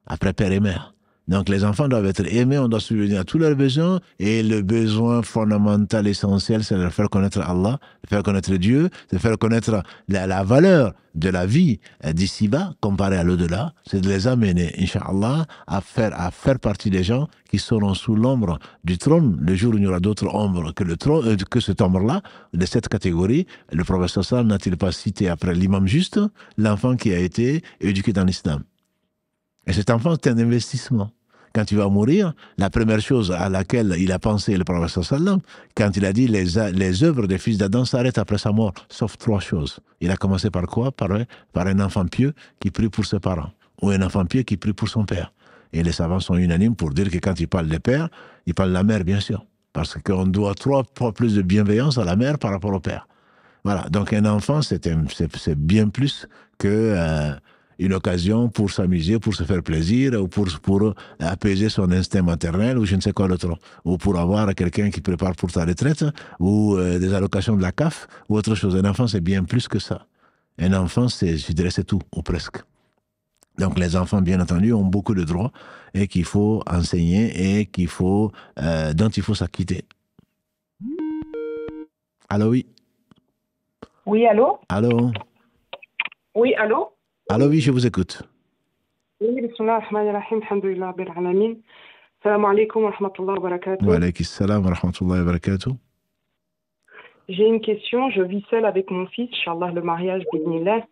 Après père et mère. Donc les enfants doivent être aimés, on doit subvenir à tous leurs besoins, et le besoin fondamental, essentiel, c'est de leur faire connaître Allah, de faire connaître Dieu, de faire connaître la valeur de la vie d'ici-bas, comparée à l'au-delà, c'est de les amener, Inch'Allah, à faire partie des gens qui seront sous l'ombre du trône, le jour où il y aura d'autres ombres que cette ombre-là, de cette catégorie. Le professeur Sall n'a-t-il pas cité après l'imam juste, l'enfant qui a été éduqué dans l'islam. Et cet enfant, c'est un investissement. Quand il va mourir, la première chose à laquelle il a pensé le prophète sallam, quand il a dit les œuvres des fils d'Adam s'arrêtent après sa mort, sauf 3 choses. Il a commencé par quoi? Par un enfant pieux qui prie pour ses parents, ou un enfant pieux qui prie pour son père. Et les savants sont unanimes pour dire que quand il parle de père, il parle de la mère, bien sûr. Parce qu'on doit 3 fois plus de bienveillance à la mère par rapport au père. Voilà, donc un enfant, c'est bien plus que... une occasion pour s'amuser, pour se faire plaisir, ou pour apaiser son instinct maternel, ou je ne sais quoi d'autre, ou pour avoir quelqu'un qui prépare pour sa retraite, ou des allocations de la CAF, ou autre chose. Un enfant, c'est bien plus que ça. Un enfant, je dirais, c'est tout, ou presque. Donc les enfants, bien entendu, ont beaucoup de droits, et qu'il faut enseigner, et dont il faut s'acquitter. Allô, oui. Oui, allô? Allô. Oui, allô? Allô, oui, je vous écoute. Oui, bismillah ar-Rahman ar-Rahim, alhamdulillah, bil alamin. Salam alaikum wa rahmatullahi wa barakatuh. Wa alaykum salam wa rahmatullahi wa barakatuh. J'ai une question. Je vis seule avec mon fils, Inch'Allah, le mariage, bismillah.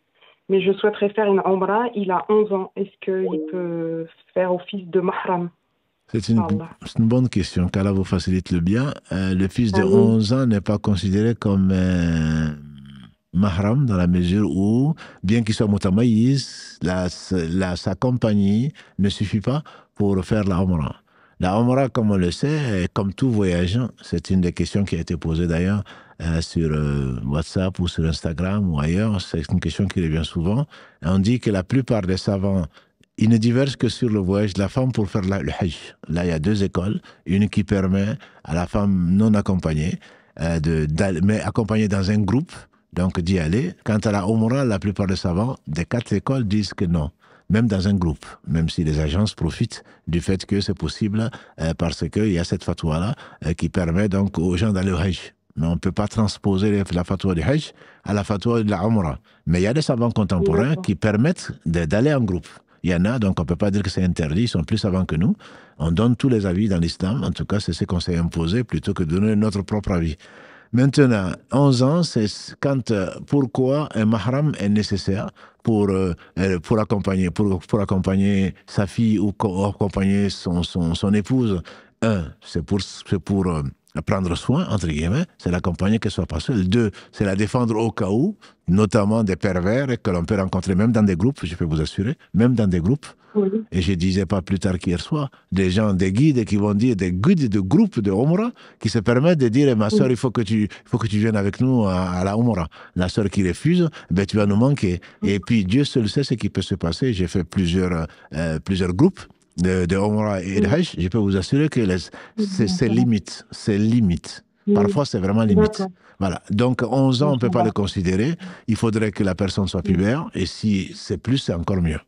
Mais je souhaiterais faire une umrah. Il a 11 ans. Est-ce qu'il peut faire office de mahram? C'est une bonne question, qu'Allah vous facilite le bien. Le fils de 11 ans n'est pas considéré comme mahram dans la mesure où, bien qu'il soit mutamayiz, sa compagnie ne suffit pas pour faire la umrah. La umrah, comme on le sait, comme tout voyage, c'est une des questions qui a été posée d'ailleurs sur WhatsApp ou sur Instagram ou ailleurs. C'est une question qui revient souvent. Et on dit que la plupart des savants, ils ne divergent que sur le voyage de la femme pour faire le hajj. Là, il y a 2 écoles. Une qui permet à la femme non accompagnée, mais accompagnée dans un groupe, donc d'y aller. Quant à la umrah, la plupart des savants des 4 écoles disent que non, même dans un groupe, même si les agences profitent du fait que c'est possible parce qu'il y a cette fatwa-là qui permet donc aux gens d'aller au hajj. Mais on ne peut pas transposer la fatwa du hajj à la fatwa de la umrah. Mais il y a des savants contemporains qui permettent d'aller en groupe. Il y en a, donc on ne peut pas dire que c'est interdit, ils sont plus savants que nous. On donne tous les avis dans l'islam, en tout cas c'est ce qu'on s'est imposé plutôt que de donner notre propre avis. Maintenant, 11 ans, c'est pourquoi un mahram est nécessaire pour accompagner sa fille ou accompagner son épouse. C'est pour prendre soin, entre guillemets, c'est l'accompagner qu'elle soit pas seule. 2, c'est la défendre au cas où, notamment des pervers que l'on peut rencontrer même dans des groupes, je peux vous assurer, même dans des groupes. Oui. Et je disais pas plus tard qu'hier soir, des guides qui vont dire, des guides de groupes de Umrah, qui se permettent de dire, ma soeur, il faut que tu viennes avec nous à la Umrah. La soeur qui refuse, ben, tu vas nous manquer. Et puis, Dieu seul sait ce qui peut se passer. J'ai fait plusieurs groupes de Umrah et de Hajj. Je peux vous assurer que c'est limite. C'est limite. Parfois, c'est vraiment limite. Voilà. Donc, 11 ans, on ne peut pas le considérer. Il faudrait que la personne soit pubère. Et si c'est plus, c'est encore mieux.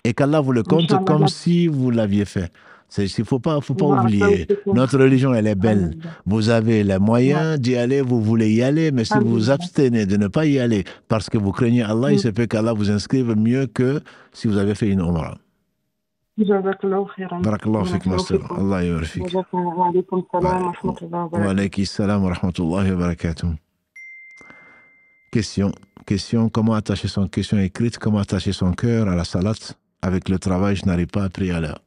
Et qu'Allah vous le compte comme si vous l'aviez fait. Il ne faut pas oublier. Notre religion, elle est belle. Vous avez les moyens d'y aller, vous voulez y aller, mais si vous vous abstenez de ne pas y aller parce que vous craignez Allah, il se peut qu'Allah vous inscrive mieux que si vous avez fait une umrah. Barakallahu fik, ma sœur. Allah yabarak fik. Wa alaykum salam wa rahmatullahi wa barakatuh. Question, comment attacher question écrite, comment attacher son cœur à la salat? Avec le travail, je n'arrive pas à prier à l'heure.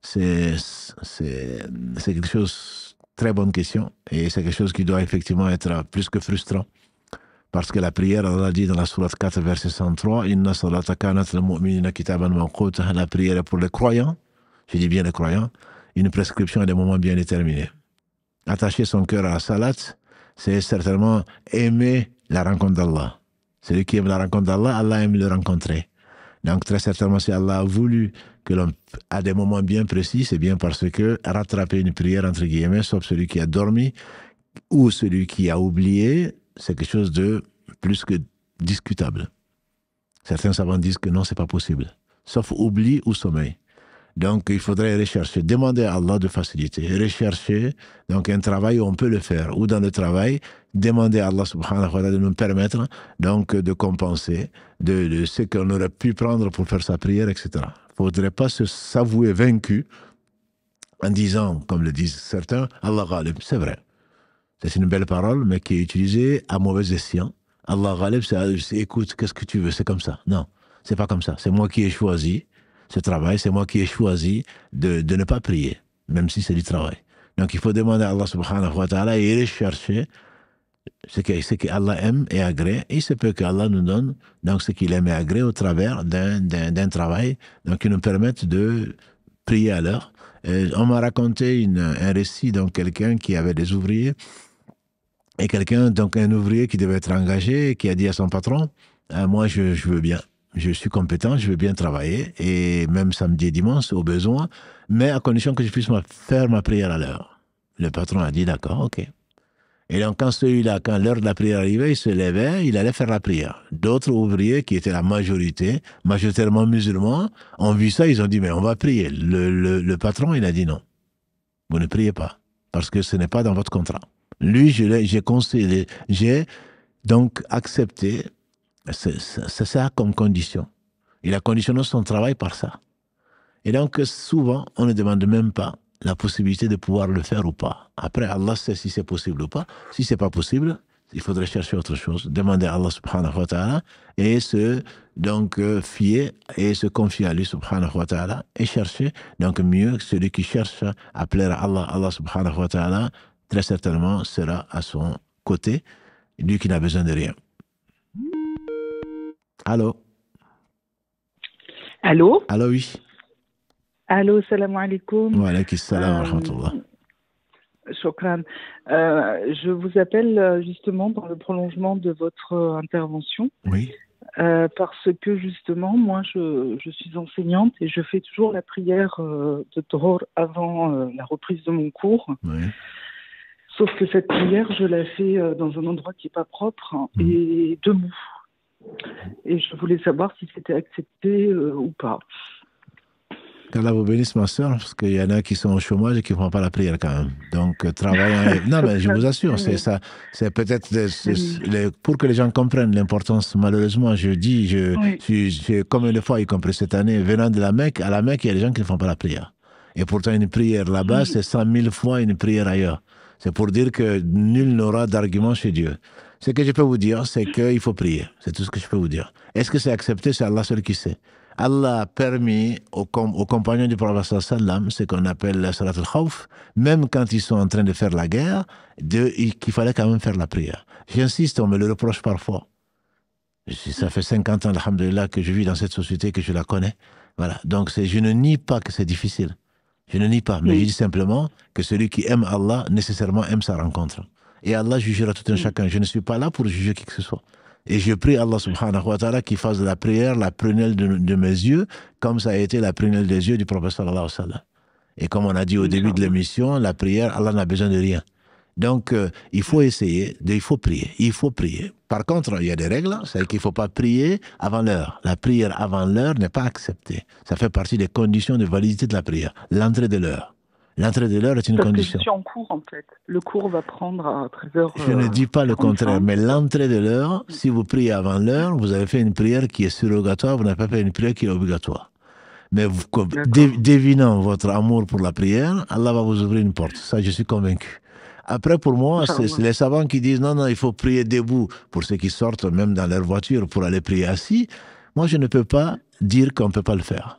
C'est quelque chose, très bonne question, et c'est quelque chose qui doit effectivement être plus que frustrant. Parce que la prière, Allah dit dans la sourate 4, verset 103, Inna salata kanat al-mu'minina kitaban mawquta, la prière est pour les croyants, je dis bien les croyants, une prescription à des moments bien déterminés. Attacher son cœur à la salat, c'est certainement aimer la rencontre d'Allah. Celui qui aime la rencontre d'Allah, Allah aime le rencontrer. Donc très certainement, si Allah a voulu que l'on a des moments bien précis, c'est bien parce que rattraper une prière, entre guillemets, sauf celui qui a dormi ou celui qui a oublié, c'est quelque chose de plus que discutable. Certains savants disent que non, c'est pas possible, sauf oubli ou sommeil. Donc, il faudrait rechercher, demander à Allah de faciliter, rechercher donc un travail où on peut le faire, ou dans le travail, demander à Allah subhanahu wa ta'ala de nous permettre donc de compenser de ce qu'on aurait pu prendre pour faire sa prière, etc. Il ne faudrait pas s'avouer vaincu en disant, comme le disent certains, Allah ghalib. C'est vrai. C'est une belle parole, mais qui est utilisée à mauvais escient. Allah ghalib, c'est écoute, qu'est-ce que tu veux, c'est comme ça. Non, c'est pas comme ça. C'est moi qui ai choisi ce travail, c'est moi qui ai choisi de ne pas prier, même si c'est du travail. Donc il faut demander à Allah subhanahu wa ta'ala et rechercher ce qu'Allah aime et agrée, et il se peut qu'Allah nous donne donc ce qu'il aime et agrée au travers d'un travail donc, qui nous permette de prier à l'heure. On m'a raconté un récit de quelqu'un qui avait des ouvriers, et un ouvrier qui devait être engagé, qui a dit à son patron, moi je veux bien. Je suis compétent, je veux bien travailler, et même samedi et dimanche, au besoin, mais à condition que je puisse faire ma prière à l'heure. Le patron a dit, d'accord, ok. Et donc, quand l'heure de la prière arrivait, il se levait, il allait faire la prière. D'autres ouvriers, qui étaient la majorité, majoritairement musulmans, ont vu ça, ils ont dit, mais on va prier. Le patron, il a dit non. Vous ne priez pas, parce que ce n'est pas dans votre contrat. Lui, j'ai donc accepté. C'est ça comme condition. Il a conditionné son travail par ça. Et donc, souvent, on ne demande même pas la possibilité de pouvoir le faire ou pas. Après, Allah sait si c'est possible ou pas. Si c'est pas possible, il faudrait chercher autre chose. Demander à Allah subhanahu wa ta'ala et se fier et se confier à lui subhanahu wa ta'ala et chercher donc mieux celui qui cherche à plaire à Allah. Allah subhanahu wa ta'ala, très certainement, sera à son côté, lui qui n'a besoin de rien. Allô? Allô? Allô, oui. Allô, salam alaikum. Wa alaykum salam wa rahmatullah. Shukran. Je vous appelle justement dans le prolongement de votre intervention. Oui. Parce que justement, moi, je suis enseignante et je fais toujours la prière de Dhuhr avant la reprise de mon cours. Oui. Sauf que cette prière, je la fais dans un endroit qui n'est pas propre et debout. Et je voulais savoir si c'était accepté ou pas. Qu'Allah vous bénisse, ma soeur, parce qu'il y en a qui sont au chômage et qui ne font pas la prière quand même. Donc, travaillant... Non, mais je vous assure, c'est ça. C'est peut-être pour que les gens comprennent l'importance. Malheureusement, je dis, combien de fois, y compris cette année, venant de la Mecque, à la Mecque, il y a des gens qui ne font pas la prière. Et pourtant, une prière là-bas, c'est 100 000 fois une prière ailleurs. C'est pour dire que nul n'aura d'argument chez Dieu. Ce que je peux vous dire, c'est qu'il faut prier. C'est tout ce que je peux vous dire. Est-ce que c'est accepté? C'est Allah seul qui sait. Allah a permis aux compagnons du prophète sallam, ce qu'on appelle la salat al-khawf, même quand ils sont en train de faire la guerre, qu'il fallait quand même faire la prière. J'insiste, on me le reproche parfois. Ça fait 50 ans, alhamdoulilah, que je vis dans cette société, que je la connais. Voilà. Donc, je ne nie pas que c'est difficile. Je ne nie pas, mais je dis simplement que celui qui aime Allah, nécessairement aime sa rencontre. Et Allah jugera tout un chacun. Je ne suis pas là pour juger qui que ce soit. Et je prie Allah subhanahu wa ta'ala qu'il fasse de la prière la prunelle de mes yeux, comme ça a été la prunelle des yeux du prophète sallallahu alayhi wa sallam. Et comme on a dit au début de l'émission, la prière, Allah n'a besoin de rien. Donc, il faut essayer, il faut prier. Il faut prier. Par contre, il y a des règles, c'est qu'il ne faut pas prier avant l'heure. La prière avant l'heure n'est pas acceptée. Ça fait partie des conditions de validité de la prière. L'entrée de l'heure. L'entrée de l'heure est une condition. Parce que je suis en cours, en fait. Le cours va prendre à 13h. Je ne dis pas le contraire, mais l'entrée de l'heure, si vous priez avant l'heure, vous avez fait une prière qui est surrogatoire, vous n'avez pas fait une prière qui est obligatoire. Mais vous, devinant votre amour pour la prière, Allah va vous ouvrir une porte. Ça, je suis convaincu. Après, pour moi, c'est les savants qui disent non, il faut prier debout. Pour ceux qui sortent même dans leur voiture pour aller prier assis, moi, je ne peux pas dire qu'on ne peut pas le faire.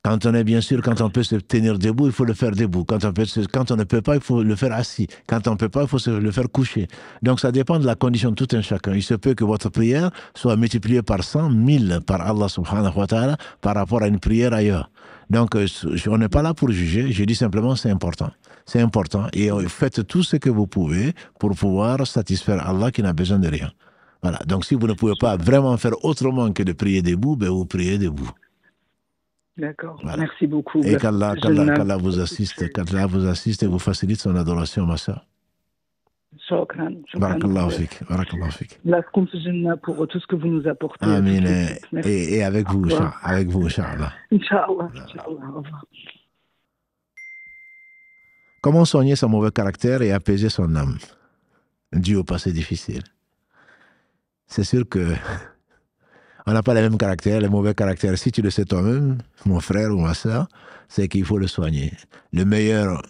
Quand on est bien sûr, quand on peut se tenir debout, il faut le faire debout. Quand on ne peut pas, il faut le faire assis. Quand on ne peut pas, il faut le faire couché. Donc ça dépend de la condition de tout un chacun. Il se peut que votre prière soit multipliée par 100, 1000 par Allah subhanahu wa ta'ala par rapport à une prière ailleurs. Donc on n'est pas là pour juger, je dis simplement c'est important. C'est important et faites tout ce que vous pouvez pour pouvoir satisfaire Allah qui n'a besoin de rien. Voilà. Donc si vous ne pouvez pas vraiment faire autrement que de prier debout, ben vous priez debout. D'accord, voilà. Merci beaucoup. Et qu'Allah vous assiste et vous facilite son adoration, ma soeur. Shukran. Barakallahu fik. Barakallahu fik. Laskoum Jannah pour tout ce que vous nous apportez. Amin. Merci. Et avec vous, Inch'Allah. Inch'Allah. Inch'Allah. Au revoir. Comment soigner son mauvais caractère et apaiser son âme dû au passé difficile? C'est sûr que on n'a pas le même caractère, le mauvais caractère. Si tu le sais toi-même, mon frère ou ma soeur, c'est qu'il faut le soigner. Le meilleur,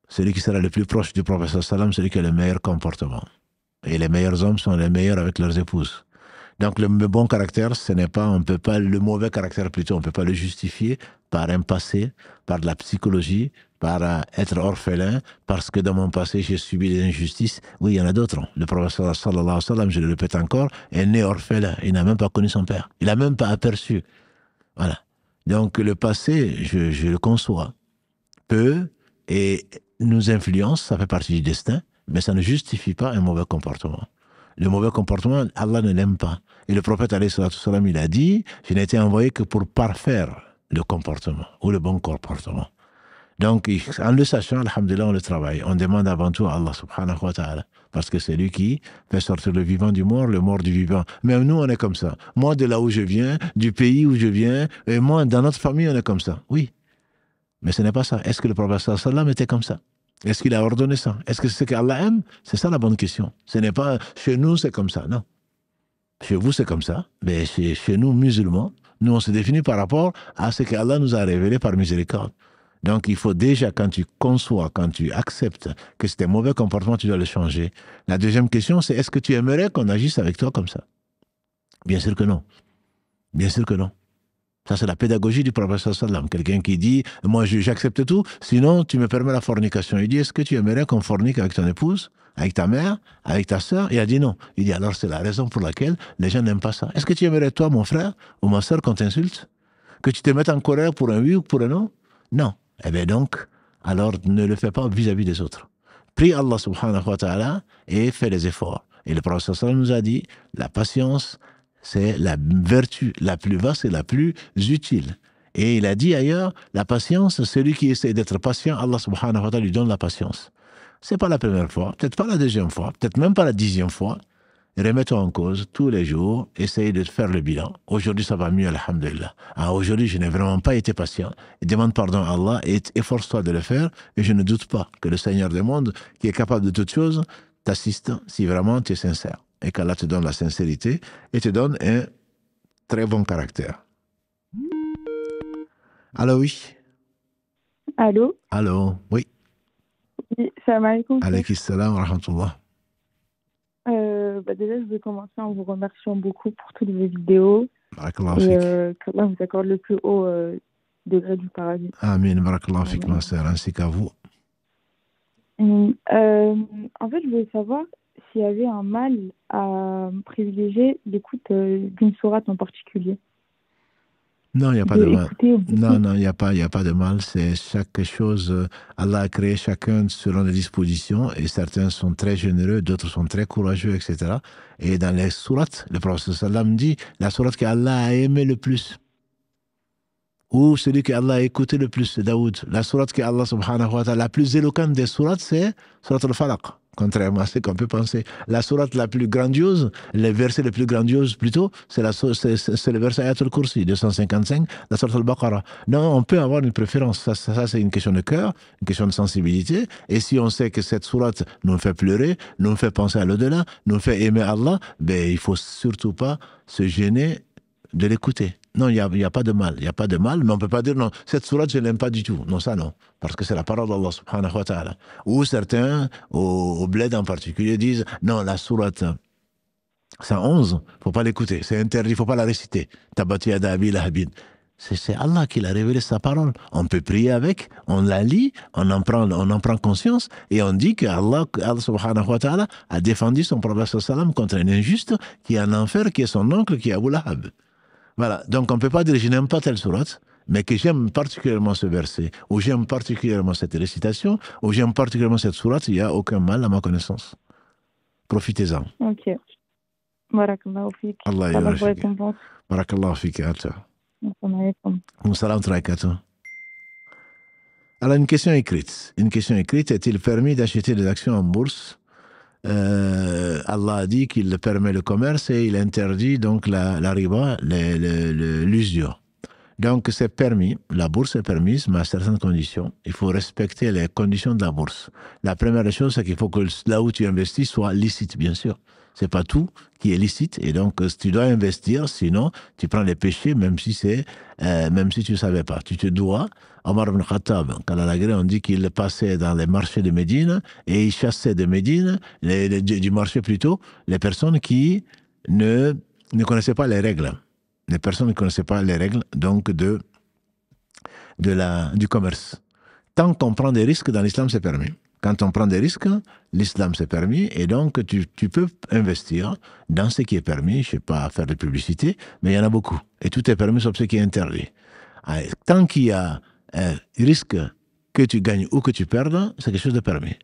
celui qui sera le plus proche du prophète sallam, celui qui a le meilleur comportement. Et les meilleurs hommes sont les meilleurs avec leurs épouses. Donc le bon caractère, ce n'est pas, on peut pas, le mauvais caractère plutôt, on ne peut pas le justifier par un passé, par de la psychologie, par être orphelin, parce que dans mon passé j'ai subi des injustices. Oui, il y en a d'autres. Le prophète sallallahu alayhi wa sallam, je le répète encore, est né orphelin. Il n'a même pas connu son père. Il n'a même pas aperçu. Voilà. Donc le passé, je le conçois, peut et nous influence, ça fait partie du destin, mais ça ne justifie pas un mauvais comportement. Le mauvais comportement, Allah ne l'aime pas. Et le prophète, alayhi salatu wassalam, il a dit, je n'ai été envoyé que pour parfaire le comportement, ou le bon comportement. Donc, en le sachant, alhamdulillah, on le travaille. On demande avant tout à Allah subhanahu wa ta'ala. Parce que c'est lui qui fait sortir le vivant du mort, le mort du vivant. Même nous, on est comme ça. Moi, de là où je viens, du pays où je viens, et moi, dans notre famille, on est comme ça. Oui. Mais ce n'est pas ça. Est-ce que le prophète sallallahu alayhi wa sallam était comme ça? Est-ce qu'il a ordonné ça? Est-ce que c'est ce qu'Allah aime? C'est ça la bonne question. Ce n'est pas chez nous, c'est comme ça. Non. Chez vous, c'est comme ça. Mais chez nous, musulmans, nous, on se définit par rapport à ce qu'Allah nous a révélé par miséricorde. Donc, il faut déjà, quand tu conçois, quand tu acceptes que c'est un mauvais comportement, tu dois le changer. La deuxième question, c'est est-ce que tu aimerais qu'on agisse avec toi comme ça? Bien sûr que non. Bien sûr que non. Ça, c'est la pédagogie du prophète sallallahu alayhi wa sallam. Quelqu'un qui dit, moi, j'accepte tout, sinon tu me permets la fornication. Il dit, est-ce que tu aimerais qu'on fornique avec ton épouse, avec ta mère, avec ta sœur? Il a dit non. Il dit, alors c'est la raison pour laquelle les gens n'aiment pas ça. Est-ce que tu aimerais, toi, mon frère ou ma sœur, qu'on t'insulte? Que tu te mettes en colère pour un oui ou pour un non? Non. Eh bien donc, alors ne le fais pas vis-à-vis des autres. Prie Allah subhanahu wa ta'ala et fais les efforts. Et le prophète sallallahu alayhi wa sallam nous a dit, la patience, c'est la vertu la plus vaste et la plus utile. Et il a dit ailleurs, la patience, celui qui essaie d'être patient, Allah subhanahu wa ta'ala lui donne la patience. C'est pas la première fois, peut-être pas la deuxième fois, peut-être même pas la 10e fois. Remets-toi en cause tous les jours, essaye de faire le bilan. Aujourd'hui, ça va mieux, alhamdulillah. Aujourd'hui, je n'ai vraiment pas été patient. Et demande pardon à Allah et efforce-toi de le faire. Et je ne doute pas que le Seigneur des mondes, qui est capable de toutes choses, t'assiste si vraiment tu es sincère. Et qu'Allah te donne la sincérité et te donne un très bon caractère. Allô, oui. Allô? Allô, oui. Oui, salam alaikum. Alaykum salam wa rahmatullah. Déjà, je vais commencer en vous remerciant beaucoup pour toutes vos vidéos. Barakallahu Et fik. qu'Allah vous accorde le plus haut degré du paradis. Amin, barakallahu fik, ma sœur, ainsi qu'à vous. En fait, je voulais savoir s'il y avait un mal à privilégier l'écoute d'une sourate en particulier. Non, il n'y a pas de mal. Non, il n'y a pas de mal. C'est chaque chose, Allah a créé chacun selon les dispositions et certains sont très généreux, d'autres sont très courageux, etc. Et dans les sourates, le prophète sallam dit, la sourate qu'Allah a aimé le plus, ou celui qu'Allah a écouté le plus, c'est Daoud. La sourate qu'Allah subhanahu wa ta'ala, la plus éloquente des sourates, c'est sourate al-Falaq. Contrairement à ce qu'on peut penser. La sourate la plus grandiose, le verset le plus grandiose plutôt, c'est le verset Ayatul Kursi, 255, la sourate al-Baqarah. Non, on peut avoir une préférence. Ça c'est une question de cœur, une question de sensibilité. Et si on sait que cette sourate nous fait pleurer, nous fait penser à l'au-delà, nous fait aimer Allah, ben, il ne faut surtout pas se gêner de l'écouter. Non, il n'y a pas de mal. Il n'y a pas de mal, mais on ne peut pas dire non, cette sourate, je ne l'aime pas du tout. Non, ça non. Parce que c'est la parole d'Allah subhanahu wa ta'ala. Ou certains, au bled en particulier, disent non, la sourate 111, il ne faut pas l'écouter. C'est interdit, il ne faut pas la réciter. Tabati yada abi lahabin. C'est Allah qui l'a révélé sa parole. On peut prier avec, on la lit, on en prend conscience et on dit que Allah subhanahu wa ta'ala a défendu son prophète sallam contre un injuste qui est en enfer, qui est son oncle, qui est Abu Lahab. Voilà, donc on ne peut pas dire je n'aime pas telle sourate, mais que j'aime particulièrement ce verset, ou j'aime particulièrement cette récitation, ou j'aime particulièrement cette sourate, il n'y a aucun mal à ma connaissance. Profitez-en. Ok. Barakallahu fik. Allah Allah vous yafik. récompense. Barakallahu fik. Assalamu alaikum. Salam wa barakatuh. Alors, une question écrite. Une question écrite, est-il permis d'acheter des actions en bourse? Allah a dit qu'il permet le commerce et il interdit donc la riba, l'usure. Donc, c'est permis. La bourse est permise, mais à certaines conditions. Il faut respecter les conditions de la bourse. La première chose, c'est qu'il faut que là où tu investis soit licite, bien sûr. C'est pas tout qui est licite. Et donc, tu dois investir, sinon, tu prends les péchés, même si tu ne savais pas. Tu te dois. Omar ibn Khattab, quand à la guerre, on dit qu'il passait dans les marchés de Médine et il chassait de Médine, du marché plutôt, les personnes qui ne connaissaient pas les règles. Les personnes ne connaissaient pas les règles donc du commerce. Tant qu'on prend des risques, dans l'islam, c'est permis. Quand on prend des risques, l'islam, c'est permis. Et donc, tu peux investir dans ce qui est permis. Je ne sais pas faire de publicité, mais il y en a beaucoup. Et tout est permis sauf ce qui est interdit. Tant qu'il y a un risque que tu gagnes ou que tu perdes, c'est quelque chose de permis.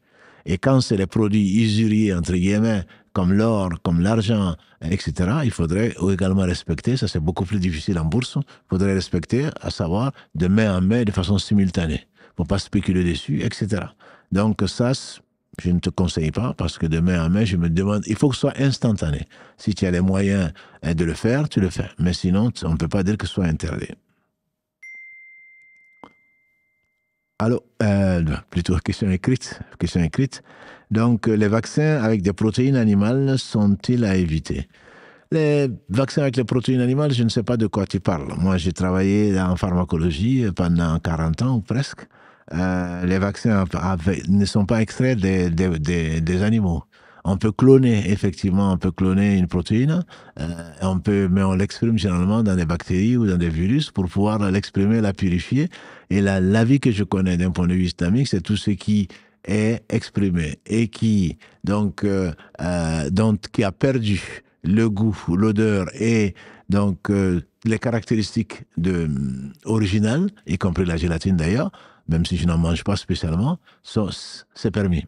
Et quand c'est les produits usuriers, entre guillemets, comme l'or, comme l'argent, etc., il faudrait également respecter, ça c'est beaucoup plus difficile en bourse, il faudrait respecter, à savoir, de main en main, de façon simultanée, pour ne pas spéculer dessus, etc. Donc ça, je ne te conseille pas, parce que de main en main, je me demande, il faut que ce soit instantané. Si tu as les moyens de le faire, tu le fais. Mais sinon, on ne peut pas dire que ce soit interdit. Alors, plutôt question écrite. Donc, les vaccins avec des protéines animales sont-ils à éviter? Les vaccins avec les protéines animales, je ne sais pas de quoi tu parles. Moi, j'ai travaillé en pharmacologie pendant 40 ans ou presque. Les vaccins ne sont pas extraits des animaux. On peut cloner, effectivement, une protéine, mais on l'exprime généralement dans des bactéries ou dans des virus pour pouvoir l'exprimer, la purifier. Et l'avis que je connais d'un point de vue islamique, c'est tout ce qui est exprimé et qui a perdu le goût, l'odeur et donc les caractéristiques originales, y compris la gélatine d'ailleurs, même si je n'en mange pas spécialement, c'est permis.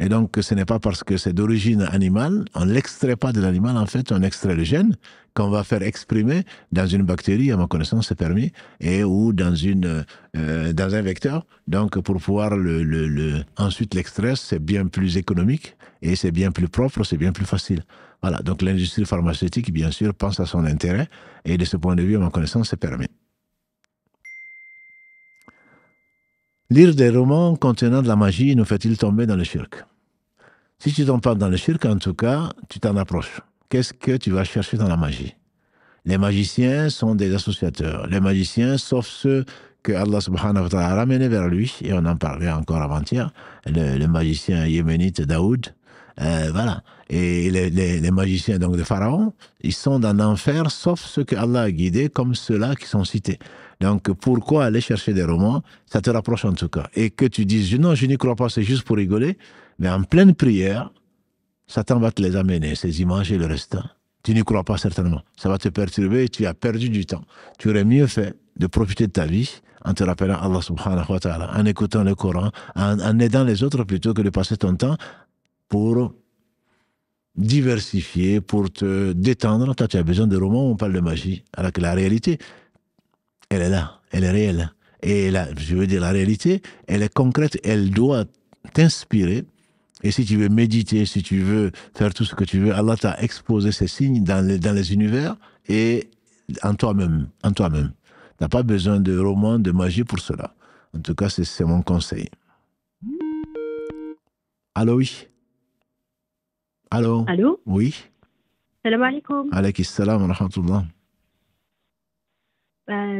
Et donc, ce n'est pas parce que c'est d'origine animale, on ne l'extrait pas de l'animal, en fait, on extrait le gène qu'on va faire exprimer dans une bactérie, à ma connaissance, c'est permis, ou dans un vecteur. Donc, pour pouvoir ensuite l'extraire, c'est bien plus économique, et c'est bien plus propre, c'est bien plus facile. Voilà, donc l'industrie pharmaceutique, bien sûr, pense à son intérêt, et de ce point de vue, à ma connaissance, c'est permis. Lire des romans contenant de la magie nous fait-il tomber dans le shirk? Si tu tombes pas dans le shirk, en tout cas, tu t'en approches. Qu'est-ce que tu vas chercher dans la magie? Les magiciens sont des associateurs. Les magiciens, sauf ceux que Allah subhanahu wa ta'ala a ramenés vers lui, et on en parlait encore avant-hier, le magicien yéménite Daoud, voilà. Et les magiciens donc de Pharaon, ils sont dans l'enfer, sauf ceux que Allah a guidés, comme ceux-là qui sont cités. Donc, pourquoi aller chercher des romans? Ça te rapproche en tout cas. Et que tu dises, non, je n'y crois pas, c'est juste pour rigoler, mais en pleine prière, Satan va te les amener, ces images et le reste. Tu n'y crois pas certainement. Ça va te perturber et tu as perdu du temps. Tu aurais mieux fait de profiter de ta vie en te rappelant Allah subhanahu wa ta'ala, en écoutant le Coran, en aidant les autres plutôt que de passer ton temps pour diversifier, pour te détendre. Toi, tu as besoin de romans où on parle de magie. Alors que la réalité, elle est là, elle est réelle. Et je veux dire, la réalité, elle est concrète, elle doit t'inspirer. Et si tu veux méditer, si tu veux faire tout ce que tu veux, Allah t'a exposé ces signes dans les univers et en toi-même. Tu n'as pas besoin de romans, de magie pour cela. En tout cas, c'est mon conseil. Allô, oui. Allô. Allô. Oui. Salam alaikum. Alaykum salam wa rahmatullah.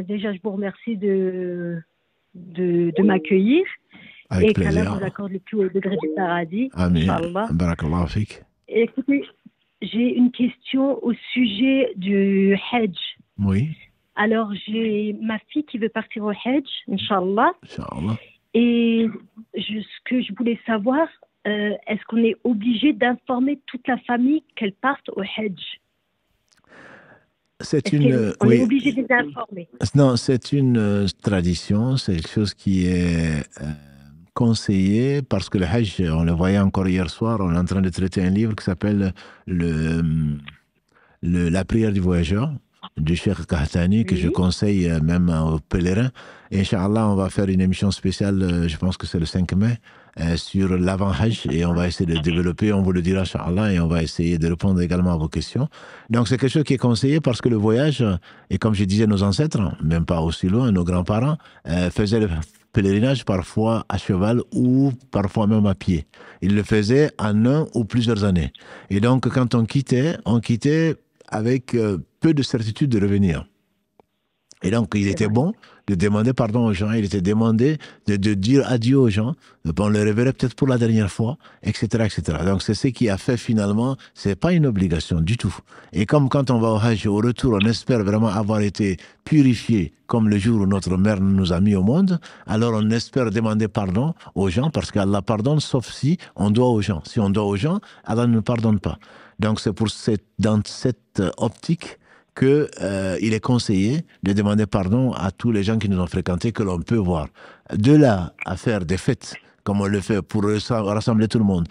Déjà, je vous remercie de m'accueillir. Avec et plaisir. qu'Allah vous accorde le plus haut degré du paradis. Amin. Barakallahu fik. Écoutez, j'ai une question au sujet du Hajj. Oui. Alors, j'ai ma fille qui veut partir au Hajj, Inch'Allah. Inch'Allah. Et ce que je voulais savoir, est-ce qu'on est obligé d'informer toute la famille qu'elle parte au Hajj? On est obligé de les informer? Non, c'est une tradition, c'est quelque chose qui est conseillé parce que le Hajj, on le voyait encore hier soir, on est en train de traiter un livre qui s'appelle la prière du voyageur. du Cheikh Kahtani, que je conseille même aux pèlerins. Et Inch'Allah, on va faire une émission spéciale, je pense que c'est le 5 mai, sur l'avant-Hajj, et on va essayer de développer, on vous le dira Inch'Allah, et on va essayer de répondre également à vos questions. Donc c'est quelque chose qui est conseillé parce que le voyage, et comme je disais, nos ancêtres, même pas aussi loin, nos grands-parents, faisaient le pèlerinage parfois à cheval ou parfois même à pied. Ils le faisaient en 1 ou plusieurs années. Et donc quand on quittait avec peu de certitude de revenir. Et donc, il était bon de demander pardon aux gens, il était demandé de dire adieu aux gens, on le reverrait peut-être pour la dernière fois, etc., etc. Donc, c'est ce qui a fait finalement, c'est pas une obligation du tout. Et comme quand on va au Hajj, au retour, on espère vraiment avoir été purifié comme le jour où notre mère nous a mis au monde, alors on espère demander pardon aux gens, parce qu'Allah pardonne, sauf si on doit aux gens. Si on doit aux gens, Allah ne pardonne pas. Donc, c'est dans cette optique qu'il est conseillé de demander pardon à tous les gens qui nous ont fréquentés, que l'on peut voir. De là à faire des fêtes, comme on le fait pour rassembler tout le monde,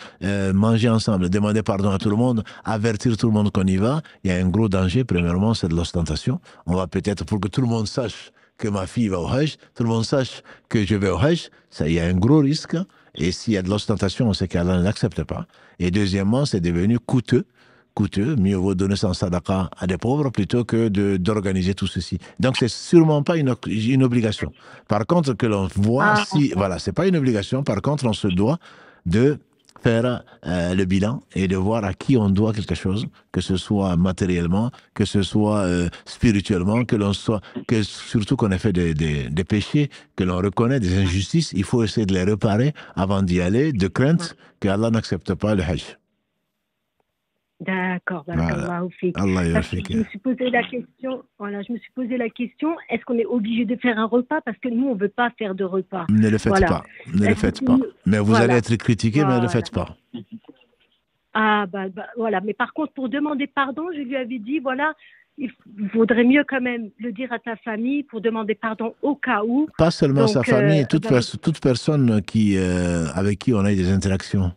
manger ensemble, demander pardon à tout le monde, avertir tout le monde qu'on y va, il y a un gros danger. Premièrement, c'est de l'ostentation. On va peut-être, pour que tout le monde sache que ma fille va au Hajj, tout le monde sache que je vais au Hajj, ça, il y a un gros risque. Et s'il y a de l'ostentation, on sait qu'Allah ne l'accepte pas. Et deuxièmement, c'est devenu coûteux, mieux vaut donner son sadaqa à des pauvres plutôt que d'organiser tout ceci. Donc, c'est sûrement pas une obligation. Par contre, que l'on voit voilà, c'est pas une obligation. Par contre, on se doit de faire le bilan et de voir à qui on doit quelque chose, que ce soit matériellement, que ce soit spirituellement, que surtout qu'on ait fait des péchés, que l'on reconnaît des injustices, il faut essayer de les réparer avant d'y aller, de crainte que Allah n'accepte pas le Hajj. D'accord, voilà. Je me suis posé la question, est-ce qu'on est obligé de faire un repas? Parce que nous, on ne veut pas faire de repas. Ne le faites pas, ne le faites pas. Mais vous allez être critiqué, mais ne le faites pas. Voilà. Mais par contre, pour demander pardon, je lui avais dit, voilà, il vaudrait mieux quand même le dire à ta famille pour demander pardon au cas où. Pas seulement sa famille, toute personne avec qui on a eu des interactions.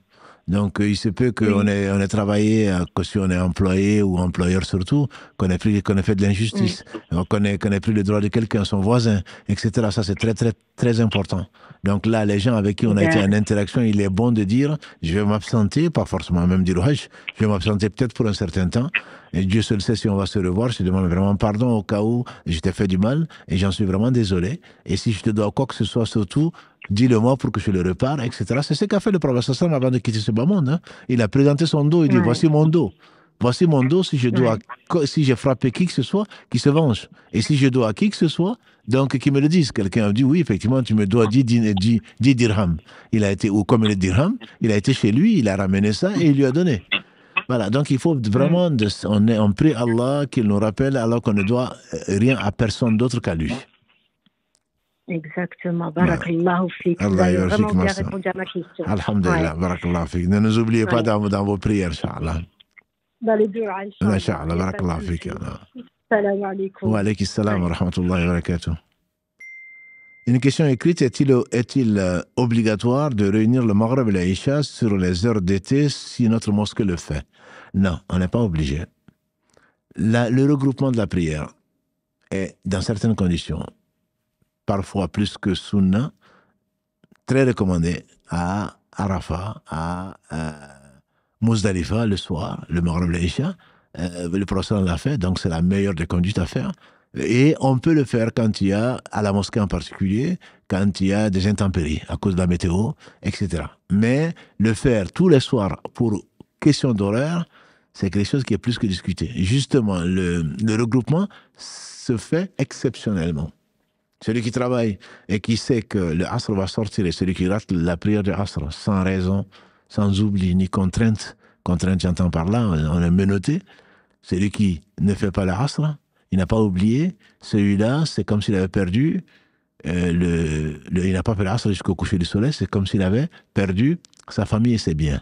Donc, il se peut qu'on ait travaillé, que si on est employé ou employeur surtout, qu'on ait fait de l'injustice, qu'on ait pris le droit de quelqu'un, son voisin, etc. Ça, c'est très, très, très important. Donc là, les gens avec qui on a été en interaction, il est bon de dire, je vais m'absenter, pas forcément même dire, je vais m'absenter peut-être pour un certain temps, et Dieu seul sait si on va se revoir. Je te demande vraiment pardon au cas où je t'ai fait du mal, et j'en suis vraiment désolé. Et si je te dois quoi que ce soit, surtout, dis-le-moi pour que je le répare, etc. C'est ce qu'a fait le prophète sallam avant de quitter ce bas monde. Il a présenté son dos, il dit, voici mon dos. Voici mon dos, si j'ai frappé qui que ce soit, qui se venge. Et si je dois à qui que ce soit, donc qui me le dise. Quelqu'un a dit, oui, effectivement, tu me dois 10 dirhams. Il a été, ou comme le dirham, il a été chez lui, il a ramené ça et il lui a donné. Voilà, donc il faut vraiment, on prie Allah qu'il nous rappelle alors qu'on ne doit rien à personne d'autre qu'à lui. Exactement. Barakallahu fik. Vous avez vraiment bien répondu à ma question. Alhamdulillah, barakallahu fik. Ne nous oubliez pas dans vos prières, Inch'Allah. Dans les deux, Inch'Allah. Inch'Allah, barakallahu fik. Salam alaikum. Wa alaykum salam wa rahmatullahi wa barakatuh. Une question écrite, est-il obligatoire de réunir le Maghreb et l'Aïcha sur les heures d'été si notre mosquée le fait? Non, on n'est pas obligé. Le regroupement de la prière est, dans certaines conditions, parfois plus que sunna, très recommandé à Arafat, à Muzdalifa le soir, le Maghreb et l'Aïcha. Le prophète l'a fait, donc c'est la meilleure des conduites à faire. Et on peut le faire quand il y a, à la mosquée en particulier, quand il y a des intempéries à cause de la météo, etc. Mais le faire tous les soirs pour question d'horaire, c'est quelque chose qui est plus que discuté. Justement, le regroupement se fait exceptionnellement. Celui qui travaille et qui sait que le Asr va sortir et celui qui rate la prière de Asr sans raison, sans oubli ni contrainte, j'entends par là, on est menotté, celui qui ne fait pas le Asr, il n'a pas oublié, celui-là, c'est comme s'il avait perdu, il n'a pas fait l'Asr jusqu'au coucher du soleil, c'est comme s'il avait perdu sa famille et ses biens.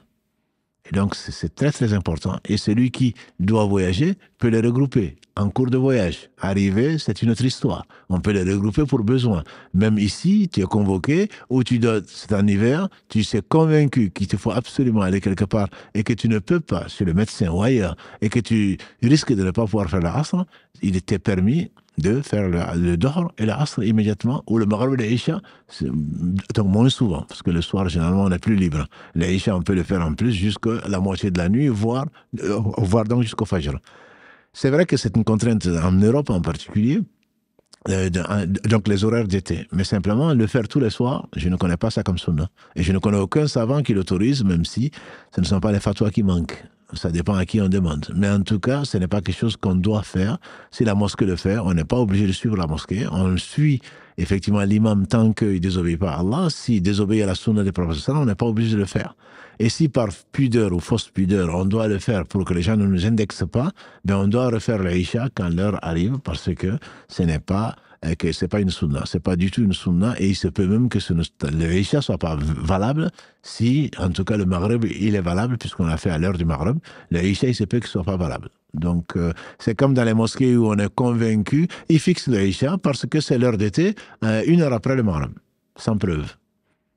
Et donc, c'est très, très important. Et celui qui doit voyager peut les regrouper en cours de voyage. Arriver, c'est une autre histoire. On peut les regrouper pour besoin. Même ici, tu es convoqué, ou c'est en hiver, tu sais convaincu qu'il te faut absolument aller quelque part et que tu ne peux pas, chez le médecin ou ailleurs, et que tu risques de ne pas pouvoir faire l'asr, il t'est permis de faire le Dohr et l'asr immédiatement, ou le Maghrib et l'Isha, donc moins souvent, parce que le soir, généralement, on est plus libre. L'Isha, on peut le faire en plus jusqu'à la moitié de la nuit, voire donc jusqu'au Fajr. C'est vrai que c'est une contrainte en Europe en particulier, donc les horaires d'été. Mais simplement, le faire tous les soirs, je ne connais pas ça comme sunna. Et je ne connais aucun savant qui l'autorise, même si ce ne sont pas les fatwas qui manquent. Ça dépend à qui on demande. Mais en tout cas, ce n'est pas quelque chose qu'on doit faire. Si la mosquée le fait, on n'est pas obligé de suivre la mosquée. On suit effectivement l'imam tant qu'il ne désobéit pas à Allah. S'il désobéit à la sunna des prophètes, on n'est pas obligé de le faire. Et si par pudeur ou fausse pudeur, on doit le faire pour que les gens ne nous indexent pas, ben on doit refaire l'Aïcha quand l'heure arrive, parce que ce n'est pas que c'est pas une sunna, c'est pas du tout une sunna, et il se peut même que le Isha soit pas valable si, en tout cas, le Maghreb, il est valable puisqu'on l'a fait à l'heure du Maghreb. Le Isha, il se peut qu'il soit pas valable. Donc, c'est comme dans les mosquées où on est convaincu, ils fixent le Isha parce que c'est l'heure d'été, 1 heure après le Maghreb, sans preuve.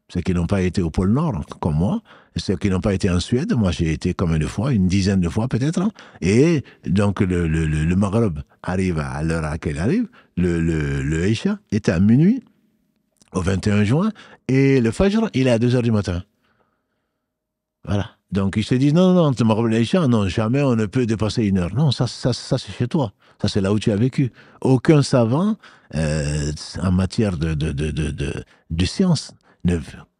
Ceux qui n'ont pas été au pôle Nord, comme moi, ceux qui n'ont pas été en Suède, moi j'ai été combien de fois, une dizaine de fois peut-être, hein, et donc le Maghreb arrive à l'heure à laquelle il arrive, le Isha est à minuit, au 21 juin, et le Fajr, il est à 2 heures du matin. Voilà. Donc ils se disent, non, le Maghreb et l'Isha, non, jamais on ne peut dépasser 1 heure. Non, ça c'est chez toi. Ça, c'est là où tu as vécu. Aucun savant, en matière de science,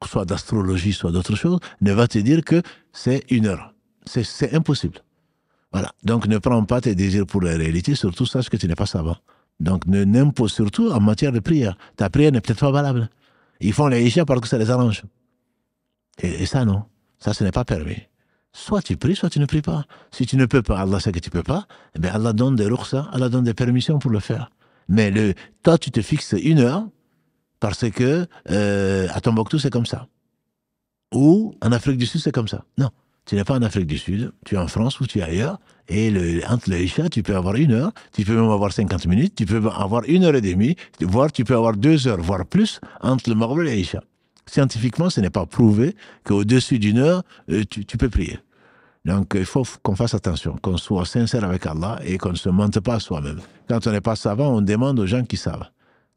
soit d'astrologie, soit d'autre chose, ne va te dire que c'est 1 heure. C'est impossible. Voilà. Donc, ne prends pas tes désirs pour la réalité, surtout sache que tu n'es pas savant. Donc, n'impose surtout en matière de prière. Ta prière n'est peut-être pas valable. Ils font les isha parce que ça les arrange. Et ça, non. Ça, ce n'est pas permis. Soit tu pries, soit tu ne pries pas. Si tu ne peux pas, Allah sait que tu ne peux pas, eh bien Allah donne des rukhsa, Allah donne des permissions pour le faire. Mais toi, tu te fixes 1 heure, parce que à Tombouctou, c'est comme ça. Ou en Afrique du Sud, c'est comme ça. Non, tu n'es pas en Afrique du Sud, tu es en France ou tu es ailleurs, et entre les Isha, tu peux avoir 1 heure, tu peux même avoir 50 minutes, tu peux avoir 1 heure et demie, voire tu peux avoir 2 heures, voire plus, entre le Maghreb et les Isha. Scientifiquement, ce n'est pas prouvé qu'au-dessus d'1 heure, tu peux prier. Donc, il faut qu'on fasse attention, qu'on soit sincère avec Allah et qu'on ne se mente pas à soi-même. Quand on n'est pas savant, on demande aux gens qui savent.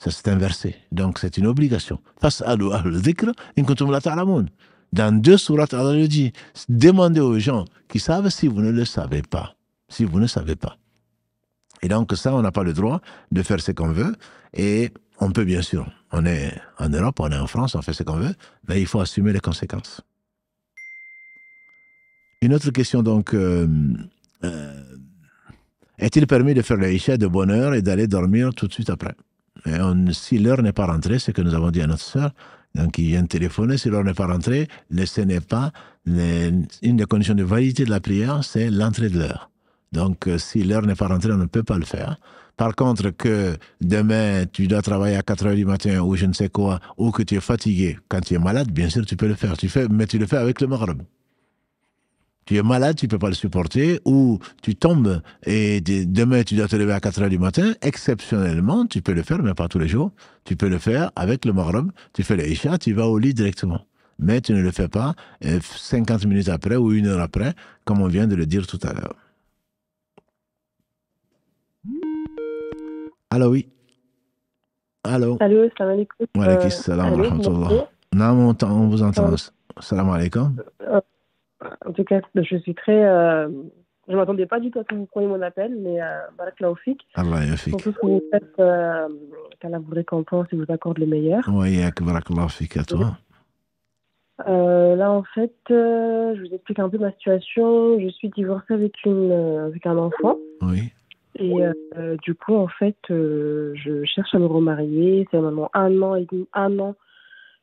Ça, c'est inversé. Donc, c'est une obligation. Fas'alu ahl dhikr in kuntum la ta'lamun. Dans 2 sourates, Allah le dit. Demandez aux gens qui savent si vous ne le savez pas. Si vous ne savez pas. Et donc, ça, on n'a pas le droit de faire ce qu'on veut. Et on peut, bien sûr, on est en Europe, on est en France, on fait ce qu'on veut, mais il faut assumer les conséquences. Une autre question, donc, est-il permis de faire l'Aïcha de bonne heure et d'aller dormir tout de suite après? Et si l'heure n'est pas rentrée, c'est ce que nous avons dit à notre sœur, donc il vient de téléphoner, si l'heure n'est pas rentrée, ce n'est pas une des conditions de validité de la prière, c'est l'entrée de l'heure. Donc si l'heure n'est pas rentrée, on ne peut pas le faire. Par contre, que demain tu dois travailler à 4 heures du matin ou je ne sais quoi, ou que tu es fatigué quand tu es malade, bien sûr tu peux le faire. Mais tu le fais avec le Maghreb. Tu es malade, tu ne peux pas le supporter, ou tu tombes et demain tu dois te lever à 4 heures du matin, exceptionnellement, tu peux le faire, mais pas tous les jours, tu peux le faire avec le Maghreb, tu fais l'Isha, tu vas au lit directement. Mais tu ne le fais pas 50 minutes après ou 1 heure après, comme on vient de le dire tout à l'heure. Allô, oui. Allô. Allô, salam alaikum. Wa alaikum salam wa rahmatullah. Non, on vous entend. Salam alaikum. En tout cas, je suis très... je ne m'attendais pas du tout à ce que vous preniez mon appel, mais barakallahu fik. Allah yafik. Pour tout ce que vous faites, qu'Allah vous récompense et vous accorde le meilleur. Oui, barakallahu fik à toi. Là, en fait, je vous explique un peu ma situation. Je suis divorcée avec un enfant. Oui. Et du coup, en fait, je cherche à me remarier. C'est maintenant 1 an et demi, 1 an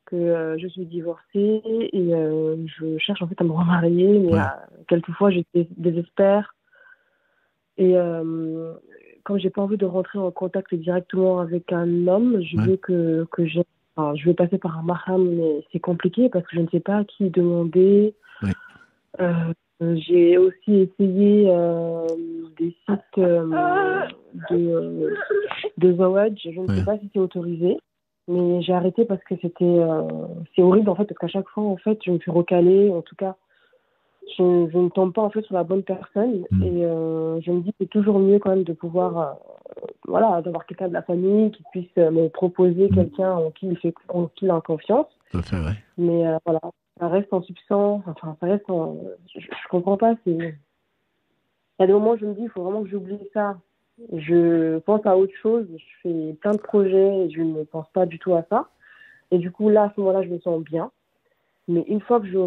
que je suis divorcée et je cherche en fait à me remarier, mais quelquefois je désespère. Et comme j'ai pas envie de rentrer en contact directement avec un homme, je veux je vais passer par un mahram, mais c'est compliqué parce que je ne sais pas à qui demander. J'ai aussi essayé des sites de Zawad. Je ne sais pas si c'est autorisé, mais j'ai arrêté parce que c'est horrible en fait, parce qu'à chaque fois en fait, je me suis recalée. En tout cas, je ne tombe pas en fait sur la bonne personne et je me dis que c'est toujours mieux quand même de pouvoir voilà, d'avoir quelqu'un de la famille qui puisse me proposer quelqu'un en qui il a confiance. Tout à fait, ouais. Mais voilà, ça reste en substance, enfin ça reste en... Je comprends pas, il y a des moments où je me dis il faut vraiment que j'oublie ça. Je pense à autre chose, je fais plein de projets et je ne pense pas du tout à ça. Et du coup là, à ce moment-là, je me sens bien. Mais une fois que je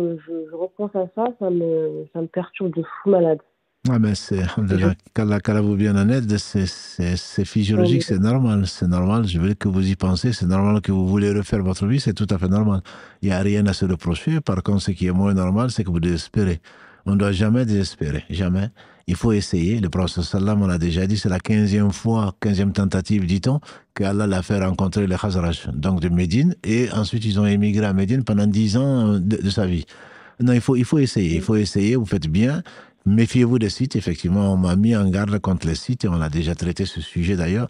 repense à ça, ça me perturbe de fou malade. Ouais, mais qu'Allah vous vienne en aide, c'est physiologique, c'est normal. C'est normal, je veux que vous y pensez, c'est normal que vous voulez refaire votre vie, c'est tout à fait normal. Il n'y a rien à se reprocher. Par contre, ce qui est moins normal, c'est que vous désespérez. On ne doit jamais désespérer, jamais. Il faut essayer. Le prophète sallam, on l'a déjà dit, c'est la 15e tentative, dit-on, qu'Allah l'a fait rencontrer les Khazraj, donc de Médine, et ensuite ils ont émigré à Médine pendant 10 ans de sa vie. Non, il faut essayer, vous faites bien. Méfiez-vous des sites, effectivement, on m'a mis en garde contre les sites, et on a déjà traité ce sujet d'ailleurs.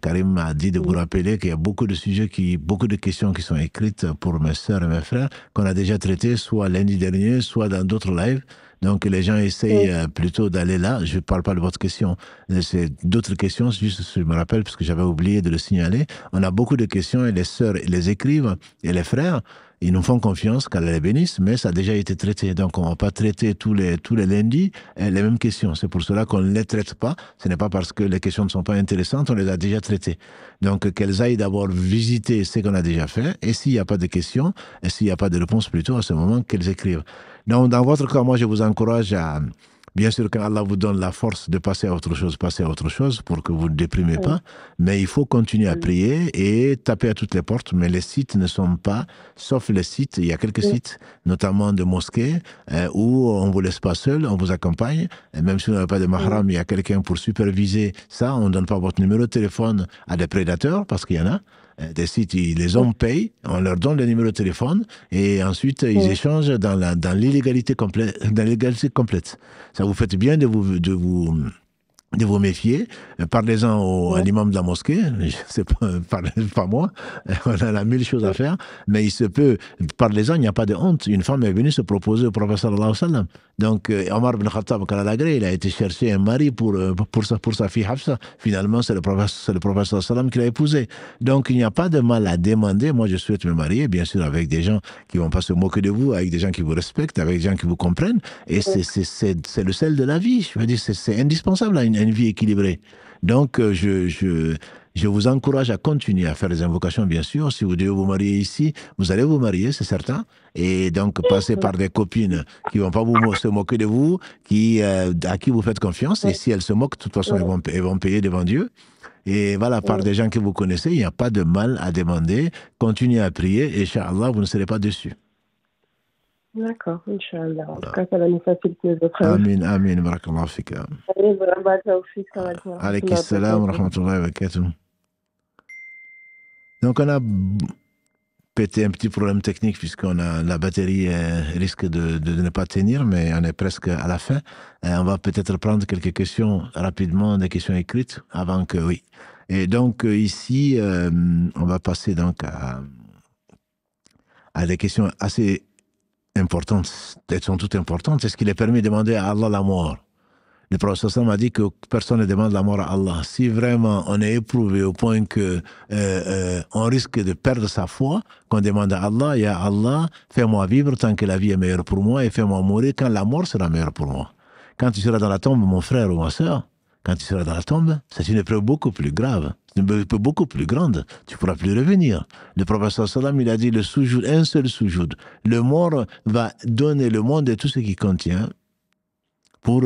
Karim m'a dit de vous rappeler qu'il y a beaucoup de sujets, beaucoup de questions qui sont écrites pour mes sœurs et mes frères, qu'on a déjà traitées, soit lundi dernier, soit dans d'autres lives. Donc les gens essayent plutôt d'aller là. Je ne parle pas de votre question. C'est d'autres questions, juste je me rappelle, parce que j'avais oublié de le signaler. On a beaucoup de questions et les sœurs les écrivent et les frères, ils nous font confiance qu'Allah les bénisse, mais ça a déjà été traité. Donc on ne va pas traiter tous les lundis les mêmes questions. C'est pour cela qu'on ne les traite pas. Ce n'est pas parce que les questions ne sont pas intéressantes, on les a déjà traitées. Donc qu'elles aillent d'abord visiter ce qu'on a déjà fait, et s'il n'y a pas de questions, et s'il n'y a pas de réponse plutôt, à ce moment, qu'elles écrivent. Donc, dans votre cas, moi, je vous encourage à, bien sûr, quand Allah vous donne la force de passer à autre chose, passez à autre chose pour que vous ne déprimez pas. Mais il faut continuer à prier et taper à toutes les portes. Mais les sites ne sont pas, sauf les sites, il y a quelques sites, notamment de mosquées, où on ne vous laisse pas seul, on vous accompagne. Et même si vous n'avez pas de mahram, il y a quelqu'un pour superviser ça. On ne donne pas votre numéro de téléphone à des prédateurs, parce qu'il y en a. Des sites, les hommes payent, on leur donne le numéro de téléphone et ensuite ils échangent dans l'illégalité complète. Ça vous fait bien de vous méfier. Parlez-en à l'imam de la mosquée, c'est pas moi, on a 1000 choses à faire, mais il se peut, parlez-en, il n'y a pas de honte. Une femme est venue se proposer au prophète sallallahu alayhi wa sallam. Donc Omar ibn Khattab, quand il a été chercher un mari pour sa fille Hafsa. Finalement, c'est le prophète sallallahu alayhi wa sallam qui l'a épousée. Donc il n'y a pas de mal à demander. Moi, je souhaite me marier, bien sûr, avec des gens qui ne vont pas se moquer de vous, avec des gens qui vous respectent, avec des gens qui vous comprennent. Et c'est le sel de la vie. Je veux dire, c'est indispensable à une vie équilibrée. Donc, je vous encourage à continuer à faire des invocations, bien sûr. Si vous devez vous marier ici, vous allez vous marier, c'est certain. Et donc, passez par des copines qui ne vont pas se moquer de vous, à qui vous faites confiance. Et si elles se moquent, de toute façon, elles vont payer devant Dieu. Et voilà, par des gens que vous connaissez, il n'y a pas de mal à demander. Continuez à prier et, Inch'Allah, vous ne serez pas déçus. D'accord, Inch'Allah. En tout cas, ça va nous faciliter les autres. Amin, barakallahu fika. Alayki salam wa rahmatullahi wa barakatuh. Donc, on a pété un petit problème technique puisqu'on a la batterie risque de ne pas tenir, mais on est presque à la fin. On va peut-être prendre quelques questions rapidement, des questions écrites avant que... Oui. Et donc, ici, on va passer donc à des questions assez importantes. Elles sont toutes importantes. Est-ce qu'il est permis de demander à Allah la mort? Le prophète sallam a dit que personne ne demande la mort à Allah. Si vraiment on est éprouvé au point que on risque de perdre sa foi, qu'on demande à Allah, ya Allah, fais-moi vivre tant que la vie est meilleure pour moi et fais-moi mourir quand la mort sera meilleure pour moi. Quand tu seras dans la tombe, mon frère ou ma sœur, quand tu seras dans la tombe, c'est une épreuve beaucoup plus grave, une épreuve beaucoup plus grande. Tu ne pourras plus revenir. Le prophète sallam, il a dit le soujoud, un seul soujoud. Le mort va donner le monde et tout ce qu'il contient pour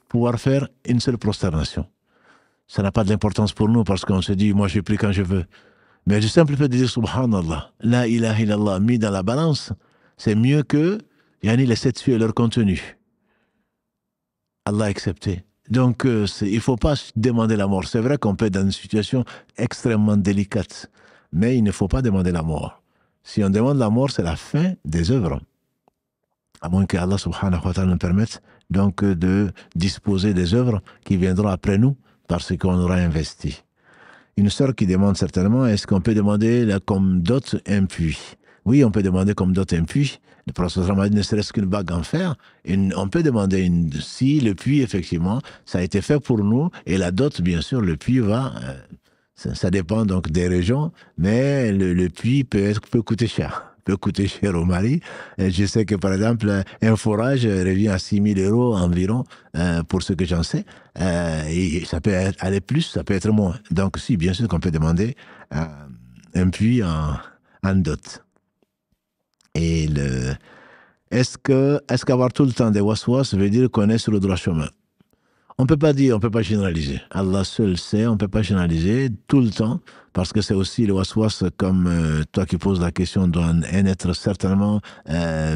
pouvoir faire une seule prosternation. Ça n'a pas de l'importance pour nous parce qu'on se dit, moi je prie quand je veux. Mais le simple fait de dire Subhanallah, La ilaha illallah, mis dans la balance, c'est mieux que les 7 cieux et leur contenu. Allah accepté. Donc il ne faut pas demander la mort. C'est vrai qu'on peut être dans une situation extrêmement délicate, mais il ne faut pas demander la mort. Si on demande la mort, c'est la fin des œuvres. À moins que Allah subhanahu wa ta'ala nous permette donc de disposer des œuvres qui viendront après nous parce qu'on aura investi. Une sœur qui demande certainement, est-ce qu'on peut demander comme dot un puits? Oui, on peut demander comme dot un puits. Le professeur m'a dit, ne serait-ce qu'une bague en fer, on peut demander si le puits, effectivement, ça a été fait pour nous, et la dot, bien sûr, le puits va, ça dépend donc des régions, mais le puits peut coûter cher. Peut coûter cher au mari. Et je sais que, par exemple, un forage revient à 6 000 € environ, pour ce que j'en sais. Et ça peut aller plus, ça peut être moins. Donc, si, bien sûr qu'on peut demander un puits en dot. Et est-ce qu'avoir tout le temps des waswas veut dire qu'on est sur le droit chemin? On peut pas dire, on peut pas généraliser. Allah seul sait, on peut pas généraliser tout le temps, parce que c'est aussi le waswas, comme toi qui poses la question, doit en être certainement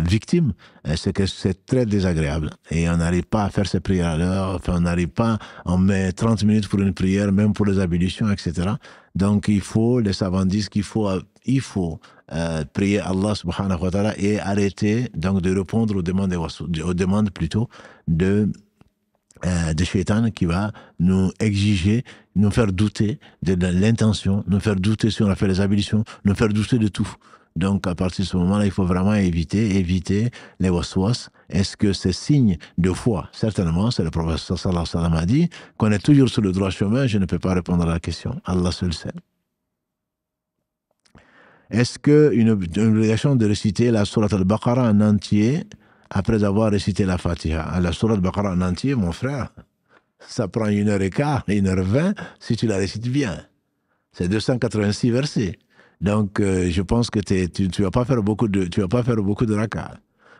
victime. C'est que c'est très désagréable. Et on n'arrive pas à faire ses prières à l'heure, enfin on n'arrive pas, on met 30 minutes pour une prière, même pour les ablutions, etc. Donc les savants disent qu'il faut prier Allah subhanahu wa ta'ala et arrêter donc de répondre aux demandes plutôt de Shaitan qui va nous exiger, nous faire douter de l'intention, nous faire douter si on a fait les ablutions, nous faire douter de tout. Donc, à partir de ce moment-là, il faut vraiment éviter les waswas. Est-ce que c'est signe de foi? Certainement, c'est le professeur sallallahu alayhi wa sallam a dit qu'on est toujours sur le droit chemin. Je ne peux pas répondre à la question. Allah seul sait. Est-ce qu'une obligation de réciter la sourate al-Baqarah en entier après avoir récité la Fatiha? La sourate al-Baqarah en entier, mon frère, ça prend 1h15, 1h20 si tu la récites bien. C'est 286 versets. Donc, je pense que tu vas pas faire beaucoup de rak'ah.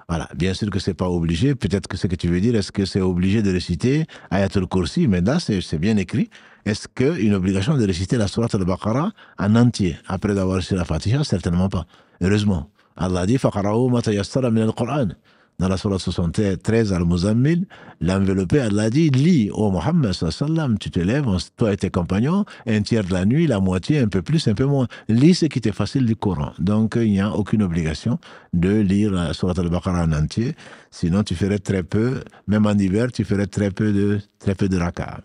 Voilà. Bien sûr que c'est pas obligé. Peut-être que ce que tu veux dire, est-ce que c'est obligé de réciter Ayatul Kursi? Mais là, c'est bien écrit. Est-ce qu'une obligation de réciter la sourate al-Baqarah en entier après avoir récité la Fatiha? Certainement pas. Heureusement. Allah dit فَقَرَأُوا مَا تَيَسَّرَ مِنَ الْقُرْآنِ. Dans la sourate 73 Al-Muzammil, l'enveloppé, Allah dit, lis, ô Mohammed sallam, tu te lèves, toi et tes compagnons, un tiers de la nuit, la moitié, un peu plus, un peu moins. Lis ce qui t'est facile du Coran. Donc, il n'y a aucune obligation de lire la sourate al-Baqarah en entier. Sinon, tu ferais très peu, même en hiver, tu ferais très peu de rak'ah.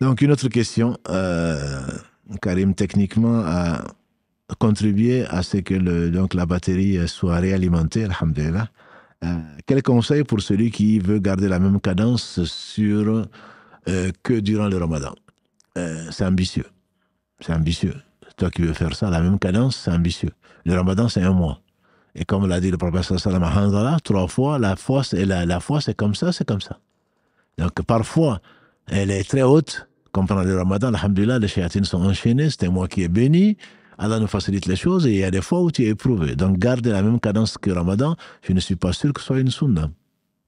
Donc, une autre question, Karim, techniquement, contribuer à ce que la batterie soit réalimentée, alhamdulillah. Quel conseil pour celui qui veut garder la même cadence que durant le Ramadan? C'est ambitieux. C'est ambitieux. Toi qui veux faire ça, la même cadence, c'est ambitieux. Le Ramadan, c'est 1 mois. Et comme l'a dit le professeur sallam alaihi 3 fois, la foi, c'est comme ça, c'est comme ça. Donc parfois, elle est très haute. Comme pendant le Ramadan, alhamdulillah, les shayatines sont enchaînés, c'est un mois qui est béni. Allah nous facilite les choses et il y a des fois où tu es éprouvé. Donc, garder la même cadence que Ramadan, je ne suis pas sûr que ce soit une sunna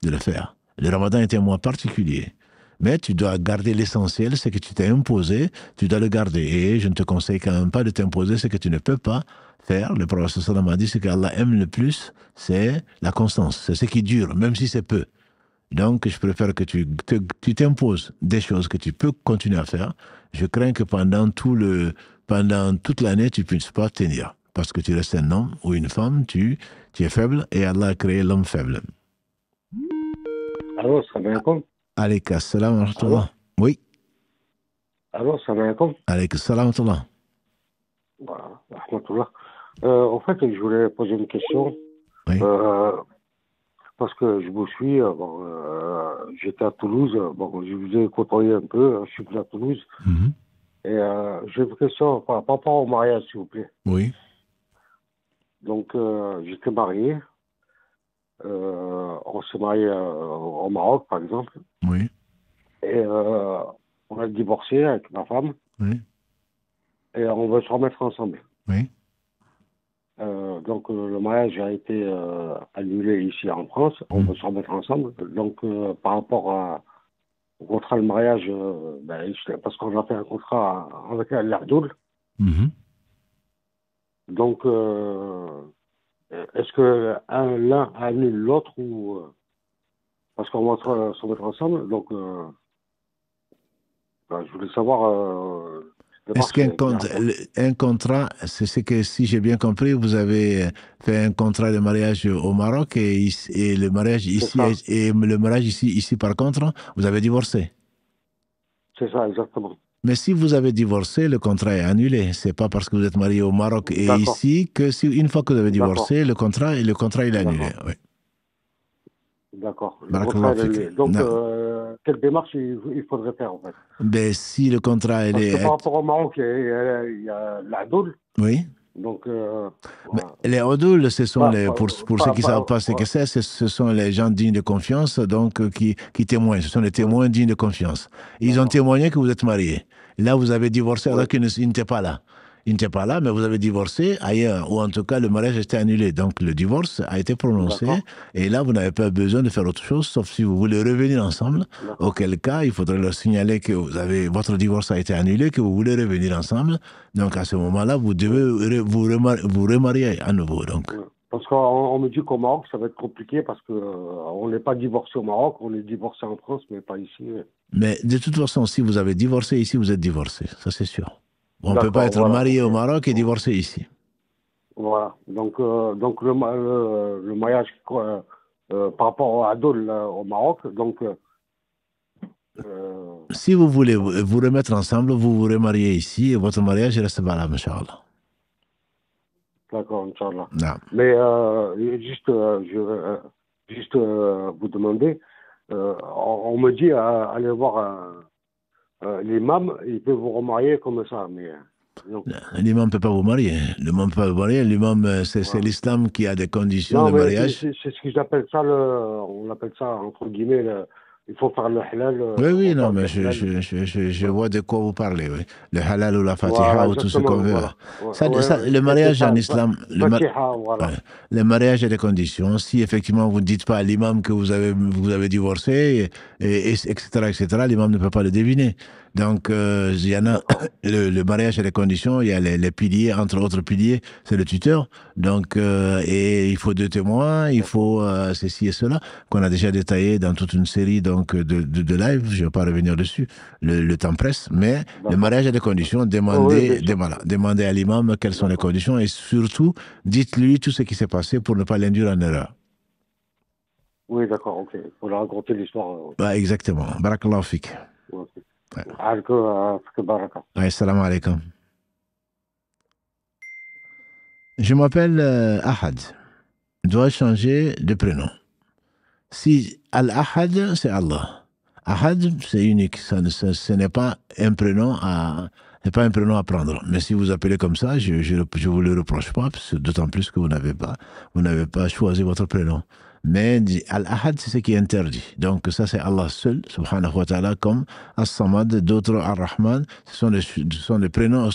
de le faire. Le Ramadan est un mois particulier. Mais tu dois garder l'essentiel, ce que tu t'es imposé, tu dois le garder. Et je ne te conseille quand même pas de t'imposer ce que tu ne peux pas faire. Le prophète sallam a dit, ce qu'Allah aime le plus, c'est la constance. C'est ce qui dure, même si c'est peu. Donc, je préfère que tu t'imposes des choses que tu peux continuer à faire. Je crains que pendant toute l'année, tu ne puisses pas tenir. Parce que tu restes un homme ou une femme, tu es faible et Allah a créé l'homme faible. Allô, salam alaikum. Alayka assalam wa rahmatullah. Oui. Allô, salam alaikum. Alayka assalam wa rahmatullah. Voilà, rahmatullah. En fait, je voulais poser une question. Oui. Parce que je vous suis, j'étais à Toulouse, je vous ai côtoyé un peu, je suis venu à Toulouse. Mm-hmm. Et j'ai une question par rapport au mariage, s'il vous plaît. Oui. Donc, j'étais marié. On s'est marié au Maroc, par exemple. Oui. Et on a divorcé avec ma femme. Oui. Et on veut se remettre ensemble. Oui. Donc, le mariage a été annulé ici en France. On veut se remettre ensemble. Donc, par rapport au contrat de mariage, parce qu'on a fait un contrat avec l'Ardoul. Mm-hmm. Donc, est-ce que l'un annule l'autre ou parce qu'on va se mettre ensemble? Donc, je voulais savoir Est-ce un contrat, c'est que si j'ai bien compris, vous avez fait un contrat de mariage au Maroc et le mariage ici, et le mariage ici par contre, vous avez divorcé. C'est ça, exactement. Mais si vous avez divorcé, le contrat est annulé. C'est pas parce que vous êtes marié au Maroc et ici que si une fois que vous avez divorcé, le contrat il est annulé. Oui. D'accord. Donc, quelle démarche il faudrait faire en fait? Ben, si le contrat Parce que par rapport au Maroc, il y a l'Adoul. Oui. Donc, les Adoul, ce sont pour ceux qui ne savent pas ce que c'est, ce sont les gens dignes de confiance, donc qui témoignent. Ce sont les témoins dignes de confiance. Ils ont témoigné que vous êtes marié. Là, vous avez divorcé alors qu'il n'était pas là. Il n'était pas là, mais vous avez divorcé ailleurs, ou en tout cas, le mariage était annulé. Donc, le divorce a été prononcé, et là, vous n'avez pas besoin de faire autre chose, sauf si vous voulez revenir ensemble, auquel cas, il faudrait leur signaler que votre divorce a été annulé, que vous voulez revenir ensemble. Donc, à ce moment-là, vous devez vous remarier à nouveau. Donc. Parce qu'on me dit qu'au Maroc, ça va être compliqué, parce qu'on n'est pas divorcé au Maroc, on est divorcé en France, mais pas ici. Mais de toute façon, si vous avez divorcé ici, vous êtes divorcé, ça c'est sûr. On ne peut pas être marié au Maroc et divorcé ici. Voilà. Donc le mariage par rapport à Adoul au Maroc, donc... Si vous voulez vous remettre ensemble, vous vous remariez ici et votre mariage reste valable, Inch'Allah. D'accord, Inch'Allah. Non. Mais juste vous demander, on me dit allez voir... l'imam, il peut vous remarier comme ça, mais... L'imam ne peut pas vous marier. L'imam ne peut pas vous marier. L'imam, c'est l'islam qui a des conditions de mariage. C'est ce que j'appelle ça, on appelle ça, entre guillemets, il faut faire le halal. Oui, non, mais je vois de quoi vous parlez. Oui. Le halal ou la fatiha ou tout ce qu'on veut. Le mariage en islam, le mariage a des conditions. Si effectivement vous ne dites pas à l'imam que vous avez divorcé, etc., l'imam ne peut pas le deviner. Donc, il y en a, le mariage a des conditions, il y a les piliers, entre autres piliers, c'est le tuteur. Donc, et il faut 2 témoins, il faut ceci et cela, qu'on a déjà détaillé dans toute une série donc, de live, je ne vais pas revenir dessus, le temps presse, mais le mariage a des conditions, demandez à l'imam quelles sont les conditions et surtout, dites-lui tout ce qui s'est passé pour ne pas l'induire en erreur. Oui, d'accord, ok. Il faut leur raconter l'histoire. Exactement. Barakallahu fik. Okay. Assalamu alaikum. Je m'appelle Ahad. Je dois changer de prénom. Si Al-Ahad, c'est Allah. Ahad, c'est unique. Ce n'est pas un prénom à prendre. Mais si vous appelez comme ça, je ne vous le reproche pas, d'autant plus que vous n'avez pas choisi votre prénom. Mais Al-Ahad, c'est ce qui est interdit. Donc ça, c'est Allah seul, subhanahu wa ta'ala, comme As-Samad, d'autres Ar-Rahman. Ce sont des prénoms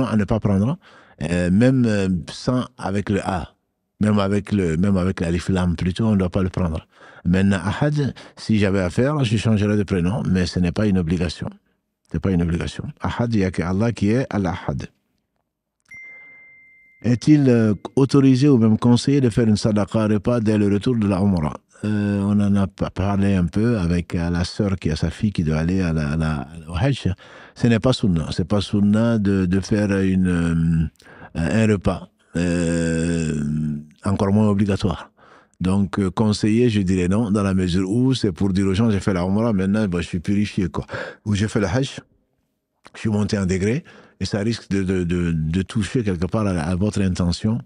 à ne pas prendre, même sans avec le A. Même avec l'alif lam plutôt, on ne doit pas le prendre. Maintenant, Ahad, si j'avais à faire, je changerais de prénom, mais ce n'est pas une obligation. Ce n'est pas une obligation. Ahad, il n'y a que Allah qui est Al-Ahad. Est-il autorisé ou même conseillé de faire une sadaqa repas dès le retour de la Umrah? On en a parlé un peu avec la sœur qui a sa fille qui doit aller au Hajj. Ce n'est pas sunna. Ce n'est pas sunna de faire un repas. Encore moins obligatoire. Donc, conseiller, je dirais non, dans la mesure où c'est pour dire aux gens, j'ai fait la Umrah, maintenant, je suis purifié, quoi. Ou j'ai fait le Hajj, je suis monté en degré, et ça risque de toucher quelque part à votre intention,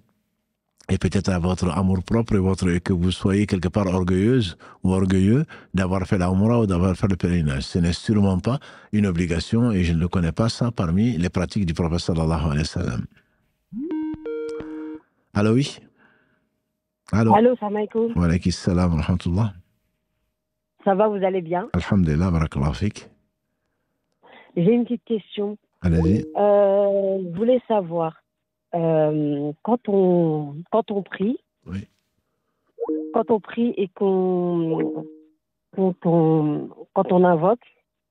et peut-être à votre amour-propre, et que vous soyez quelque part orgueilleuse ou orgueilleux d'avoir fait la Umrah ou d'avoir fait le pèlerinage. Ce n'est sûrement pas une obligation, et je ne connais pas ça parmi les pratiques du prophète sallallahu alayhi wa sallam. Allô, oui. Allô, salam alaikum. Wa alaykum salam wa rahmatullah. Ça va, vous allez bien? Alhamdulillah, barakallahu fik. J'ai une petite question. Allez-y. Je voulais savoir, quand on prie, oui. Quand on prie et quand on invoque,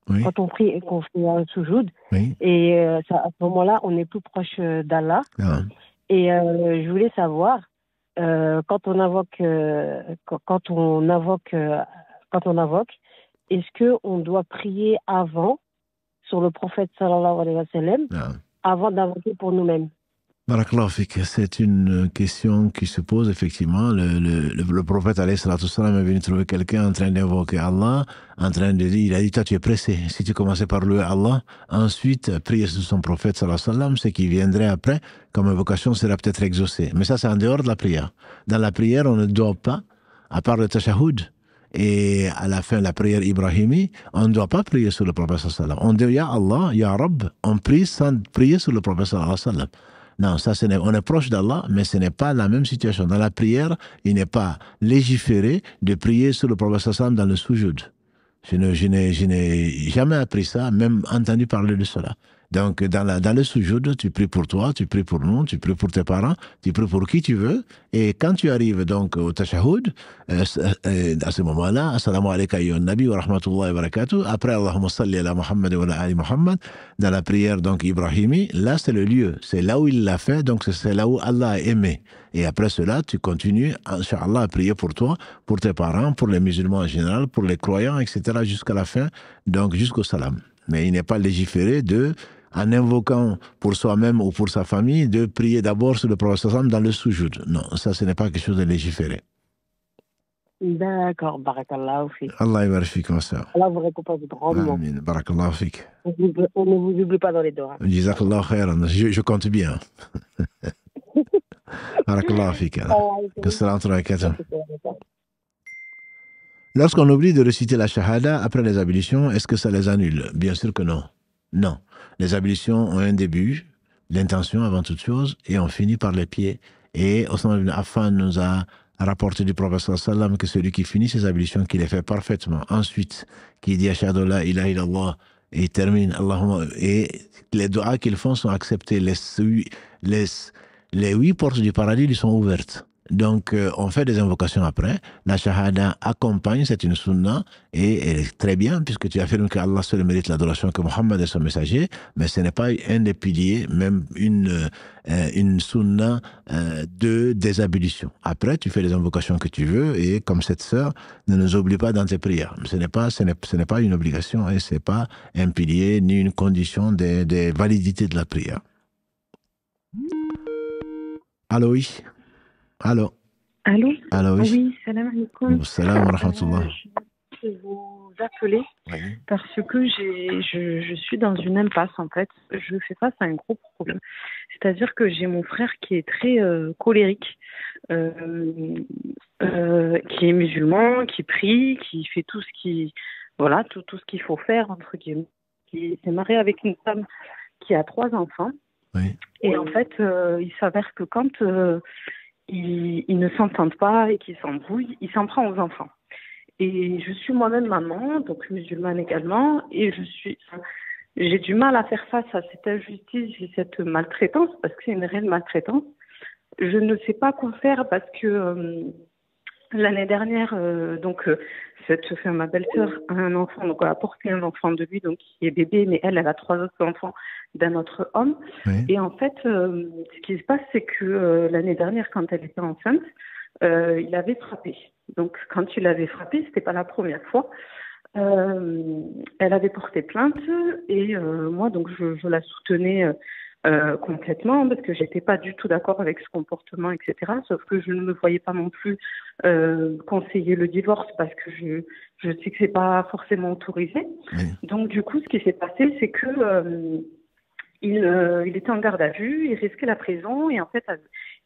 oui. Quand on prie et qu'on fait un soujoud, oui. Et à ce moment-là, on est plus proche d'Allah. Ah. Et je voulais savoir, quand on invoque, est-ce qu'on doit prier avant sur le prophète sallallahu alayhi wa sallam avant d'invoquer pour nous-mêmes? Barakallahu fik. C'est une question qui se pose effectivement. Le prophète alayhi salatu salam est venu trouver quelqu'un en train d'invoquer Allah, en train de dire, il a dit, toi tu es pressé. Si tu commençais par louer Allah, ensuite prier sur son prophète sallallahu alayhi wa sallam, ce qui viendrait après comme invocation sera peut-être exaucé. Mais ça c'est en dehors de la prière. Dans la prière, on ne doit pas, à part le tashahhud, et à la fin, la prière ibrahimi, on ne doit pas prier sur le prophète sallallahu alayhi wa sallam. On dit, Ya Allah, Ya Rabb, on prie sans prier sur le prophète sallallahu alayhi wa sallam. Non, ça, on est proche d'Allah, mais ce n'est pas la même situation. Dans la prière, il n'est pas légiféré de prier sur le prophète sallam dans le soujoud. Je n'ai jamais appris ça, même entendu parler de cela. Donc, dans le soujoud, tu pries pour toi, tu pries pour nous, tu pries pour tes parents, tu pries pour qui tu veux. Et quand tu arrives donc au tashahhud, à ce moment-là, assalamu alayka ayyuhan nabi wa rahmatullahi wa barakatuh. Après, Allahumma salli ala Muhammad wa ala ali Muhammad. Dans la prière donc ibrahimi, là c'est le lieu, c'est là où il l'a fait, donc c'est là où Allah a aimé. Et après cela, tu continues, Inch'Allah, à prier pour toi, pour tes parents, pour les musulmans en général, pour les croyants, etc., jusqu'à la fin, donc jusqu'au salam. Mais il n'est pas légiféré en invoquant pour soi-même ou pour sa famille, de prier d'abord sur le prophète sallam dans le soujoud. Non, ça ce n'est pas quelque chose de légiféré. D'accord, barakallahu fik. Allah yabarak fik, ma sœur. Allah vous récompense grandement. Amin, barakallahu fik. On ne vous oublie pas dans les doigts. Jazakallahu khairan, je compte bien. Barakallahu fik. Lorsqu'on oublie de réciter la shahada après les ablutions, est-ce que ça les annule? Bien sûr que non. Non. Les ablutions ont un début, l'intention avant toute chose, et on finit par les pieds. Et Osman ibn Affan nous a rapporté du prophète sallallahu alayhi wa sallam que celui qui finit ses ablutions, qui les fait parfaitement, ensuite, qui dit Ashhadu la ilaha illallah, et il termine Allahumma, et les doigts qu'ils font sont acceptés. Les 8 portes du paradis lui sont ouvertes. Donc, on fait des invocations après. La shahada accompagne, c'est une sunna, et elle est très bien, puisque tu affirmes qu'Allah seul mérite l'adoration, que Mohammed est son messager, mais ce n'est pas un des piliers, même une sunna des ablutions. Après, tu fais les invocations que tu veux, et comme cette sœur, ne nous oublie pas dans tes prières. Ce n'est pas une obligation, et ce n'est pas un pilier, ni une condition des validités de la prière. Allô, oui. Allô. Allô. Allô, oui. Oui, salam alaikum. Salam wa rahmatullah. Je vais vous appeler parce que je suis dans une impasse en fait. Je fais face à un gros problème. C'est-à-dire que j'ai mon frère qui est très colérique, qui est musulman, qui prie, qui fait tout ce qu'il faut faire entre guillemets. Qui s'est marié avec une femme qui a 3 enfants. Oui. Et en fait, il s'avère que quand ils ne s'entendent pas et qu'ils s'embrouillent, il s'en prend aux enfants. Et je suis moi-même maman, donc musulmane également, et j'ai du mal à faire face à cette injustice et cette maltraitance, parce que c'est une réelle maltraitance. Je ne sais pas quoi faire parce que l'année dernière, ma belle-sœur a un enfant, donc elle a porté un enfant de lui, donc qui est bébé, mais elle a 3 autres enfants d'un autre homme. Oui. Et en fait, ce qui se passe, c'est que l'année dernière, quand elle était enceinte, il avait frappé. Donc, quand il avait frappé, c'était pas la première fois. Elle avait porté plainte et moi, donc, je la soutenais complètement parce que j'étais pas du tout d'accord avec ce comportement, etc. Sauf que je ne me voyais pas non plus conseiller le divorce parce que je sais que c'est pas forcément autorisé. Oui. Donc, du coup, ce qui s'est passé, c'est que il était en garde à vue, il risquait la prison et en fait,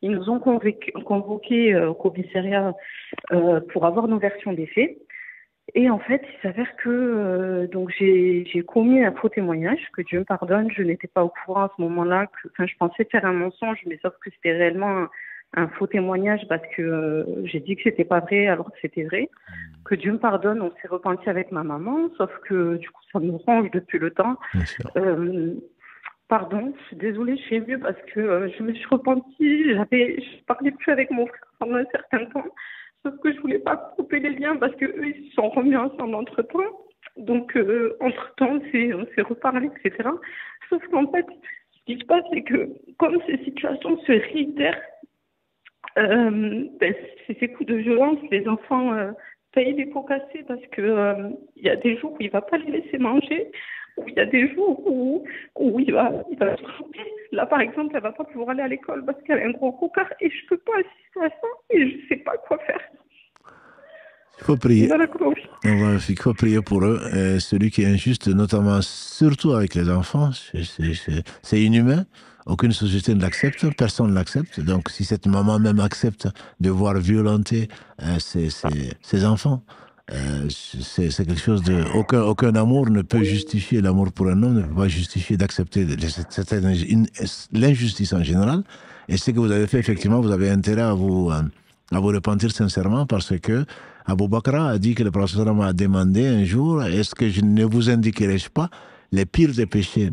ils nous ont convoqués au commissariat pour avoir nos versions des faits. Et en fait, il s'avère que donc j'ai commis un faux témoignage, que Dieu me pardonne, je n'étais pas au courant à ce moment-là, je pensais faire un mensonge, mais sauf que c'était réellement un faux témoignage parce que j'ai dit que c'était pas vrai alors que c'était vrai. Que Dieu me pardonne, on s'est repenti avec ma maman, sauf que du coup ça me ronge depuis le temps. Pardon, je suis désolée, je suis émue parce que je me suis repentie, je parlais plus avec mon frère pendant un certain temps, sauf que je voulais pas couper les liens parce que eux ils se sont remis ensemble entre temps. Donc entre temps on s'est reparlé, etc. Sauf qu'en fait, ce qui se passe, c'est que comme ces situations se réitèrent, ces coups de violence, les enfants payent les pots cassés parce que il y a des jours où il va pas les laisser manger. où il y a des jours où il va se tromper. Là, par exemple, elle ne va pas pouvoir aller à l'école parce qu'elle a un gros cocard et je ne peux pas assister à ça et je ne sais pas quoi faire. Il faut prier. Il faut prier pour eux. Celui qui est injuste, notamment, surtout avec les enfants, c'est inhumain. Aucune société ne l'accepte, personne ne l'accepte. Donc, si cette maman même accepte de voir violenter ses enfants, c'est quelque chose de... Aucun amour ne peut justifier l'amour pour un homme, ne peut pas justifier d'accepter l'injustice en général. Et ce que vous avez fait, effectivement, vous avez intérêt à vous repentir sincèrement, parce que Abu Bakr a dit que le prophète a demandé un jour, est-ce que je ne vous indiquerai-je pas les pires des péchés?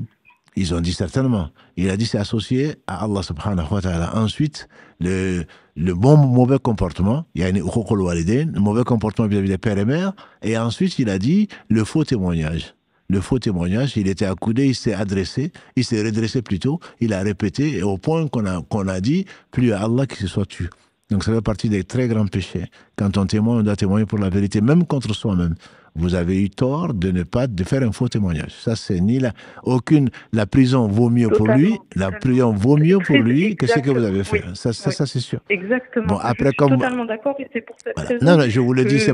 Ils ont dit certainement. Il a dit c'est associé à Allah subhanahu wa ta'ala. Ensuite, le mauvais comportement, il y a le mauvais comportement vis-à-vis des pères et mères. Et ensuite, il a dit le faux témoignage. Le faux témoignage, il était accoudé, il s'est redressé plutôt, il a répété, et au point qu'on a dit, plus à Allah qui se soit tué. Donc ça fait partie des très grands péchés. Quand on témoigne, on doit témoigner pour la vérité, même contre soi-même. Vous avez eu tort de faire un faux témoignage. Ça, c'est la prison vaut mieux pour lui, la prison vaut mieux pour lui que ce que vous avez fait. Ça, c'est sûr. Exactement. Bon, après, je suis totalement d'accord et c'est pour cette raison. Non, je vous le dis, ce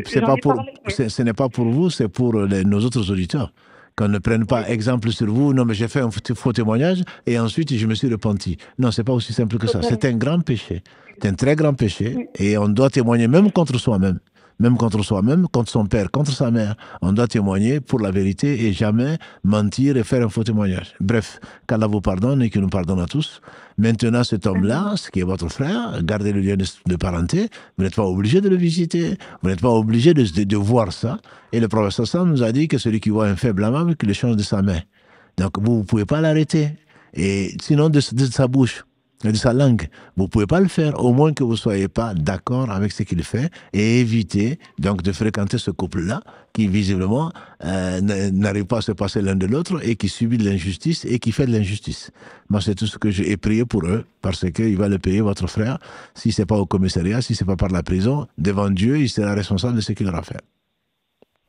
n'est pas pour vous, c'est pour nos autres auditeurs. Qu'on ne prenne pas exemple sur vous, non mais j'ai fait un faux témoignage et ensuite je me suis repenti. Non, c'est pas aussi simple que ça. C'est un grand péché. C'est un très grand péché et on doit témoigner même contre soi-même. Même contre soi-même, contre son père, contre sa mère. On doit témoigner pour la vérité et jamais mentir et faire un faux témoignage. Bref, qu'Allah vous pardonne et qu'il nous pardonne à tous. Maintenant, cet homme-là, ce qui est votre frère, gardez le lien de parenté. Vous n'êtes pas obligé de le visiter. Vous n'êtes pas obligé de voir ça. Et le prophète sallam nous a dit que celui qui voit un faible amable, qu'il le change de sa main. Donc, vous ne pouvez pas l'arrêter. Et sinon, de sa bouche, de sa langue. Vous ne pouvez pas le faire, au moins que vous ne soyez pas d'accord avec ce qu'il fait et éviter donc de fréquenter ce couple-là qui visiblement n'arrive pas à se passer l'un de l'autre et qui subit de l'injustice et qui fait de l'injustice. Moi, c'est tout ce que j'ai prié pour eux, parce qu'il va le payer, votre frère, si ce n'est pas au commissariat, si ce n'est pas par la prison, devant Dieu, il sera responsable de ce qu'il aura fait.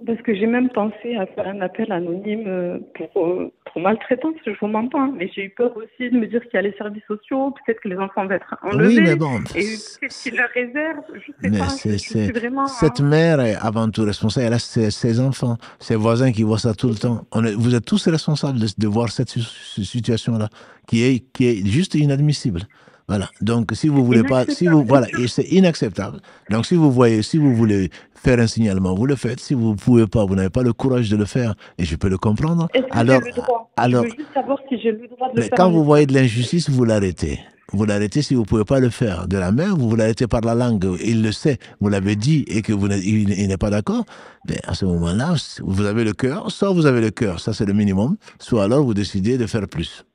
Parce que j'ai même pensé à faire un appel anonyme pour maltraitance, je vous mens pas, mais j'ai eu peur aussi de me dire qu'il y a les services sociaux, peut-être que les enfants vont être enlevés. Oui, mais bon. Et qu'est-ce qu'ils leur réservent, je sais pas. Je suis vraiment... Cette mère est avant tout responsable, elle a ses enfants, ses voisins qui voient ça tout le temps. Vous êtes tous responsables de voir cette situation-là, qui est juste inadmissible. Voilà. Donc, si vous voulez pas, voilà, et c'est inacceptable. Donc, si vous voulez faire un signalement, vous le faites. Si vous ne pouvez pas, vous n'avez pas le courage de le faire, et je peux le comprendre. Est-ce que j'ai le droit? Je veux juste savoir si j'ai le droit de le faire. Quand vous voyez de l'injustice, vous l'arrêtez. Vous l'arrêtez si vous ne pouvez pas le faire. De la main, vous l'arrêtez par la langue. Il le sait, vous l'avez dit, et que il n'est pas d'accord. Ben, à ce moment-là, vous avez le cœur. Soit vous avez le cœur, ça c'est le minimum. Soit alors vous décidez de faire plus.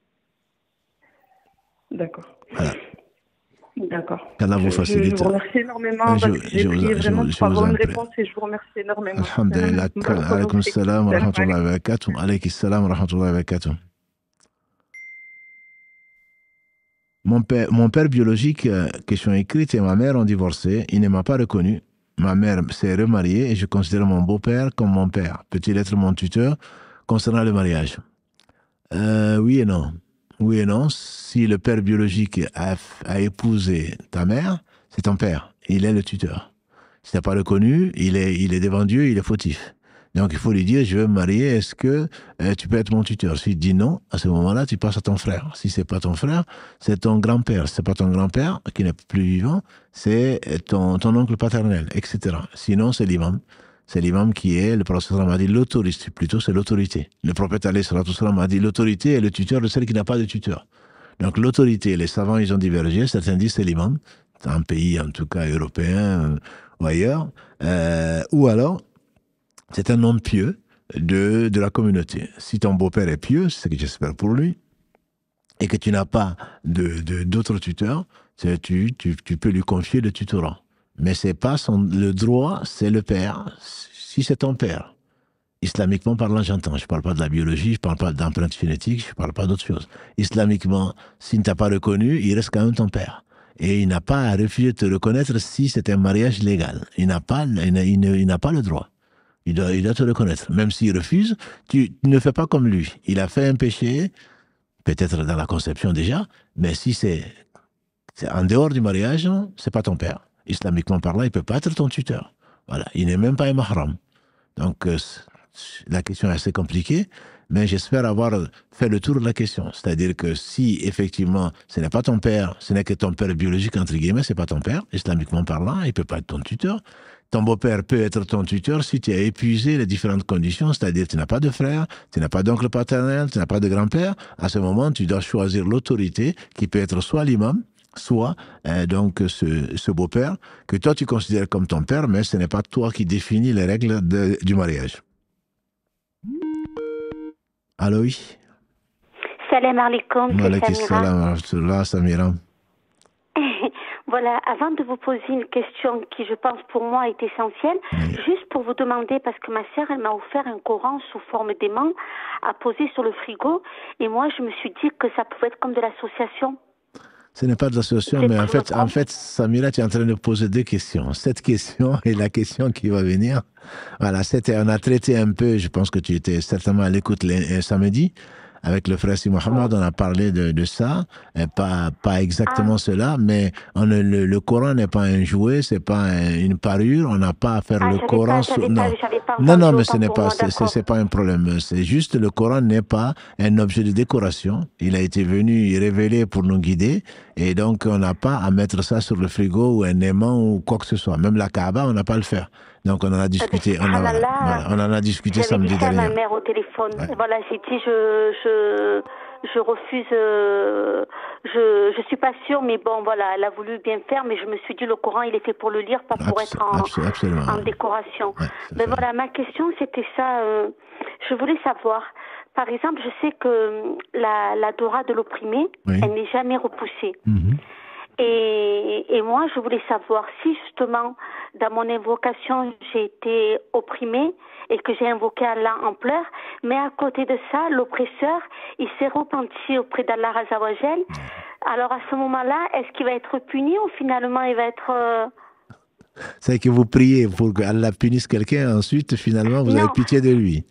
D'accord. Voilà. D'accord. qu'Allah vous facilite. Je vous remercie énormément parce que j'ai prié vraiment pour avoir une réponse et je vous remercie énormément. Alhamdulillah. Alaykum salam wa rahmatullahi wa barakatuh. Alaykum salam wa rahmatullahi wa barakatuh. Mon père biologique, question écrite, et ma mère ont divorcé. Il ne m'a pas reconnu. Ma mère s'est remariée et je considère mon beau-père comme mon père. Peut-il être mon tuteur concernant le mariage? Oui et non. Oui et non. Si le père biologique a épousé ta mère, c'est ton père. Il est le tuteur. Si tu n'as pas reconnu, il est devant Dieu, il est fautif. Donc il faut lui dire, je veux me marier, est-ce que tu peux être mon tuteur? S'il dit non, à ce moment-là, tu passes à ton frère. Si ce n'est pas ton frère, c'est ton grand-père. Si ce n'est pas ton grand-père, qui n'est plus vivant, c'est ton oncle paternel, etc. Sinon, c'est l'imam. C'est l'imam qui est, le prophète a dit l'autorité, plutôt c'est l'autorité. Le prophète a dit l'autorité est le tuteur de celle qui n'a pas de tuteur. Donc l'autorité, les savants, ils ont divergé, certains disent c'est l'imam, un pays en tout cas européen ou ailleurs, ou alors c'est un homme pieux de la communauté. Si ton beau-père est pieux, c'est ce que j'espère pour lui, et que tu n'as pas d'autres tuteurs, tu peux lui confier le tutorat. Mais c'est pas le droit, c'est le père. Si c'est ton père, islamiquement parlant, j'entends. Je parle pas de la biologie, je parle pas d'empreinte génétique, je parle pas d'autre chose. Islamiquement, s'il ne t'a pas reconnu, il reste quand même ton père. Et il n'a pas à refuser de te reconnaître si c'est un mariage légal. Il n'a pas le droit. Il doit te reconnaître. Même s'il refuse, tu ne fais pas comme lui. Il a fait un péché, peut-être dans la conception déjà, mais si c'est en dehors du mariage, c'est pas ton père. Islamiquement parlant, il peut pas être ton tuteur. Voilà, il n'est même pas un mahram. Donc, la question est assez compliquée, mais j'espère avoir fait le tour de la question. C'est-à-dire que si, effectivement, ce n'est pas ton père, ce n'est que ton père biologique, entre guillemets, c'est pas ton père, islamiquement parlant, il peut pas être ton tuteur. Ton beau-père peut être ton tuteur si tu as épuisé les différentes conditions, c'est-à-dire tu n'as pas de frère, tu n'as pas d'oncle paternel, tu n'as pas de grand-père. À ce moment, tu dois choisir l'autorité qui peut être soit l'imam, soit donc ce beau-père que toi tu considères comme ton père, mais ce n'est pas toi qui définis les règles du mariage. Allô, oui. Salam alaikum, c'est Samira. Samira. Voilà, avant de vous poser une question qui, je pense, pour moi est essentielle, juste pour vous demander, parce que ma sœur, elle m'a offert un Coran sous forme d'aimant à poser sur le frigo, et moi, je me suis dit que ça pouvait être comme de l'association. Ce n'est pas de l'association, mais en fait, Samira, tu es en train de poser deux questions. Cette question et la question qui va venir. Voilà, on a traité un peu, je pense que tu étais certainement à l'écoute samedi, avec le frère Si Mohamed, on a parlé de ça, pas exactement cela, mais le Coran n'est pas un jouet, c'est pas une parure, on n'a pas à faire le Coran. Non, mais ce n'est pas, c'est pas un problème. C'est juste le Coran n'est pas un objet de décoration. Il a été venu révéler pour nous guider, et donc on n'a pas à mettre ça sur le frigo ou un aimant ou quoi que ce soit. Même la Kaaba, on n'a pas à le faire. Donc on en a discuté, on en a discuté samedi dernier. J'avais dit à ma mère au téléphone. Voilà, j'ai dit je refuse, je suis pas sûre, mais bon voilà, elle a voulu bien faire, mais je me suis dit le Coran il est fait pour le lire, pas pour être en décoration. Mais voilà, ma question c'était ça. Je voulais savoir, par exemple, je sais que la Dora de l'opprimé, elle n'est jamais repoussée. Et moi, je voulais savoir si justement, dans mon invocation, j'ai été opprimée et que j'ai invoqué Allah en pleurs, mais à côté de ça, l'oppresseur, il s'est repenti auprès d'Allah Azawajel. Alors à ce moment-là, est-ce qu'il va être puni ou finalement il va être... C'est que vous priez pour que Allah punisse quelqu'un, ensuite finalement vous avez pitié de lui.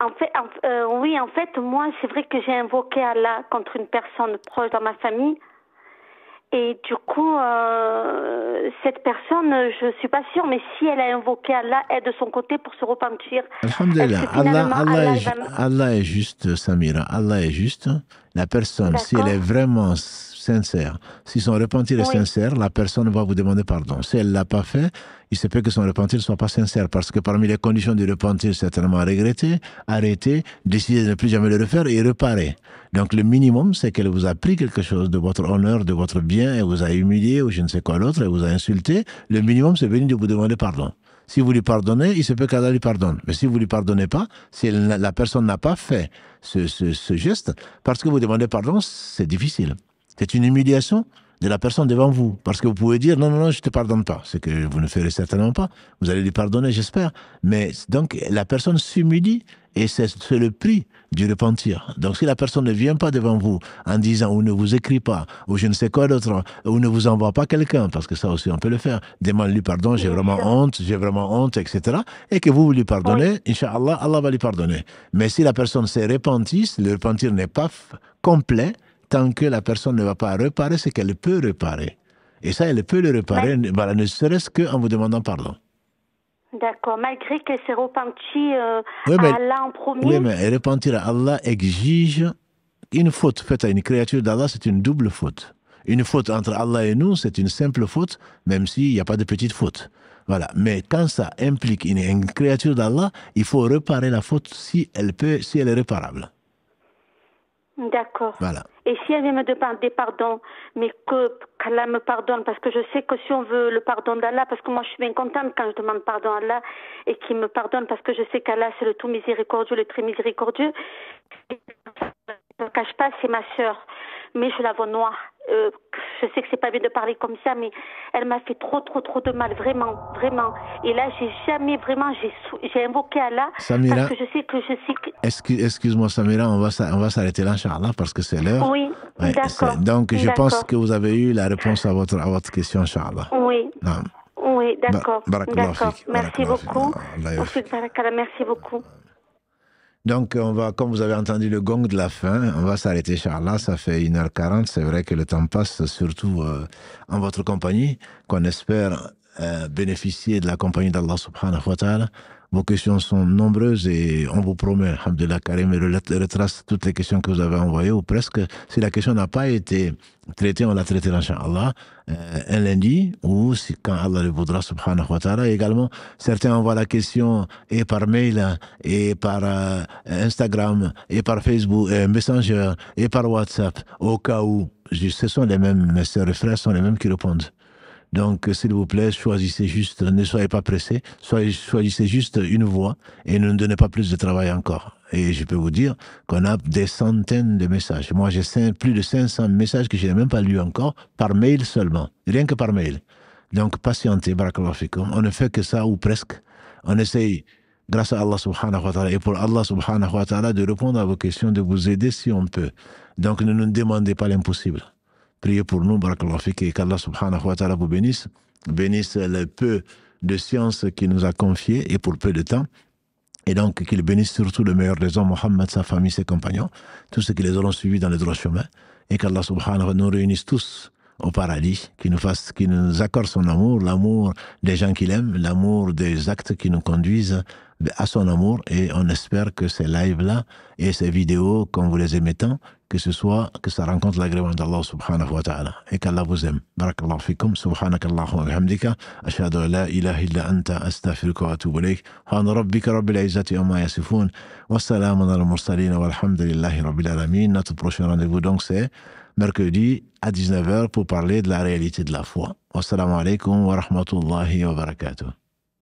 Oui, en fait, moi, c'est vrai que j'ai invoqué Allah contre une personne proche dans ma famille. Et du coup, cette personne, je suis pas sûre, mais si elle a invoqué Allah, elle de son côté pour se repentir. Alhamdulillah, Allah est juste, Samira. Allah est juste. La personne, si elle est vraiment sincère, si son repentir est sincère, la personne va vous demander pardon. Si elle ne l'a pas fait, il se peut que son repentir ne soit pas sincère, parce que parmi les conditions du repentir, certainement regretter, arrêter, décider de ne plus jamais le refaire et réparer. Donc le minimum, c'est qu'elle vous a pris quelque chose de votre honneur, de votre bien, et vous a humilié ou je ne sais quoi d'autre, et vous a insulté. Le minimum, c'est venir de vous demander pardon. Si vous lui pardonnez, il se peut qu'Allah lui pardonne. Mais si vous ne lui pardonnez pas, si la personne n'a pas fait ce geste, parce que vous demandez pardon, c'est difficile. C'est une humiliation de la personne devant vous. Parce que vous pouvez dire, non, je ne te pardonne pas. C'est que vous ne ferez certainement pas. Vous allez lui pardonner, j'espère. Mais donc, la personne s'humilie et c'est le prix du repentir. Donc, si la personne ne vient pas devant vous en disant, ou ne vous écrit pas, ou je ne sais quoi d'autre, ou ne vous envoie pas quelqu'un, parce que ça aussi, on peut le faire, demande-lui pardon, j'ai vraiment honte, etc. Et que vous lui pardonnez, Inch'Allah, Allah va lui pardonner. Mais si la personne s'est repentie, le repentir n'est pas complet, tant que la personne ne va pas réparer ce qu'elle peut réparer. Et ça, elle peut le réparer, voilà, ne serait-ce qu'en vous demandant pardon. D'accord, malgré qu'elle s'est repentie à Allah en premier. Oui, mais repentir à Allah exige une faute faite à une créature d'Allah, c'est une double faute. Une faute entre Allah et nous, c'est une simple faute, même s'il n'y a pas de petite faute. Voilà. Mais quand ça implique une créature d'Allah, il faut réparer la faute si elle est réparable. D'accord. Voilà. Et si elle vient me demander pardon, mais qu'Allah me pardonne, parce que je sais que si on veut le pardon d'Allah, parce que moi je suis bien contente quand je demande pardon à Allah et qu'il me pardonne, parce que je sais qu'Allah c'est le tout miséricordieux, le très miséricordieux. Je ne cache pas, c'est ma sœur, mais je la vois noire. Je sais que c'est pas bien de parler comme ça, mais elle m'a fait trop de mal, vraiment. Et là, j'ai invoqué Allah, Samira, parce que je sais que... Excuse-moi Samira, on va s'arrêter là, Inch'Allah, parce que c'est l'heure. Oui, d'accord. Donc, je pense que vous avez eu la réponse à votre question, Inch'Allah. Oui. Non. Oui. Oui, d'accord. Barakallahu D'accord. fik. Merci Barakallahu fik. beaucoup. Allah yafik. Barakallah, merci beaucoup. Donc, comme vous avez entendu le gong de la fin, on va s'arrêter, Inch'Allah. Ça fait 1h40. C'est vrai que le temps passe, surtout en votre compagnie, qu'on espère bénéficier de la compagnie d'Allah subhanahu wa ta'ala. Vos questions sont nombreuses et on vous promet, alhamdulillah, Karim, retrace toutes les questions que vous avez envoyées, ou presque. Si la question n'a pas été traitée, on la traitera, Inch'Allah, un lundi, ou si, quand Allah le voudra, subhanahu wa ta'ala. Également, certains envoient la question et par mail, et par Instagram, et par Facebook, Messenger, et par WhatsApp, au cas où. Ce sont les mêmes, mes sœurs et frères sont les mêmes qui répondent. Donc, s'il vous plaît, choisissez juste, ne soyez pas pressés, choisissez juste une voie et ne nous donnez pas plus de travail encore. Et je peux vous dire qu'on a des centaines de messages. Moi, j'ai plus de 500 messages que je n'ai même pas lus encore, par mail seulement, rien que par mail. Donc, patientez, barakallahu fikum. On ne fait que ça, ou presque. On essaye, grâce à Allah subhanahu wa ta'ala, et pour Allah subhanahu wa ta'ala, de répondre à vos questions, de vous aider si on peut. Donc, ne nous demandez pas l'impossible. Priez pour nous, barakallahu fik, et qu'Allah subhanahu wa ta'ala vous bénisse le peu de science qu'il nous a confié, et pour peu de temps. Et donc, qu'il bénisse surtout le meilleur des hommes, Mohammed, sa famille, ses compagnons, tous ceux qui les auront suivis dans le droit chemin, et qu'Allah subhanahu wa ta'ala nous réunisse tous au paradis, qu'il nous accorde son amour, l'amour des gens qu'il aime, l'amour des actes qui nous conduisent à son amour. Et on espère que ces lives-là et ces vidéos, comme vous les aimez tant, que ça rencontre l'agrément d'Allah subhanahu wa ta'ala, et qu'Allah vous aime. Barakallahu fikum, subhanakallahu wa bihamdika, ashhadu an la ilaha illa anta, astaghfiruka wa atubu ilayk, subhana rabbika rabbil izzati amma yasifun, wa salamun ala al-mursalin, walhamdulillahi rabbil alamin. Notre prochain rendez-vous, donc, c'est mercredi à 19h pour parler de la réalité de la foi. Wassalamu alaikum wa rahmatullahi wa barakatuh.